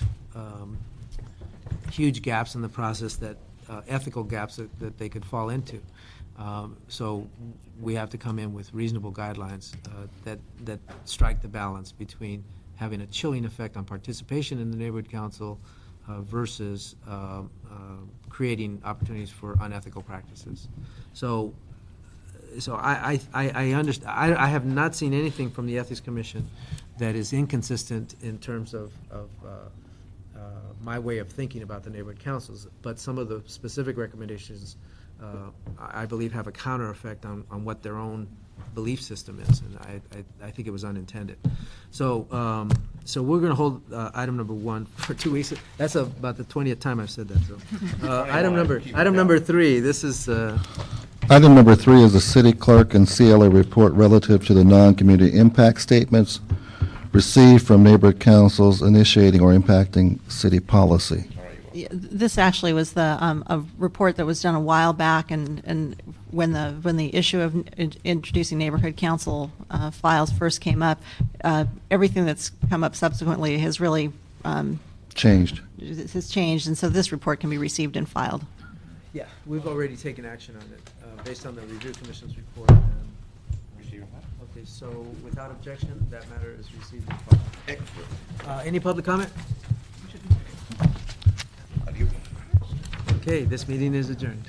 [SPEAKER 1] huge gaps in the process, that ethical gaps that they could fall into. So we have to come in with reasonable guidelines that strike the balance between having a chilling effect on participation in the neighborhood council versus creating opportunities for unethical practices. So I understand. I have not seen anything from the Ethics Commission that is inconsistent in terms of my way of thinking about the neighborhood councils, but some of the specific recommendations I believe have a counter effect on what their own belief system is, and I think it was unintended. So we're going to hold item number 1 for 2 weeks. That's about the 20th time I've said that. So item number 3. This is.
[SPEAKER 2] Item number 3 is the city clerk and CLA report relative to the non-community impact statements received from neighborhood councils initiating or impacting city policy.
[SPEAKER 3] Yeah, this actually was a report that was done a while back, and when the issue of introducing neighborhood council files first came up, everything that's come up subsequently has really
[SPEAKER 2] Changed.
[SPEAKER 3] has changed, and so this report can be received and filed.
[SPEAKER 1] Yeah, we've already taken action on it based on the Review Commission's report. Okay, so without objection, that matter is received and filed.
[SPEAKER 4] Excellent.
[SPEAKER 1] Any public comment? Okay, this meeting is adjourned.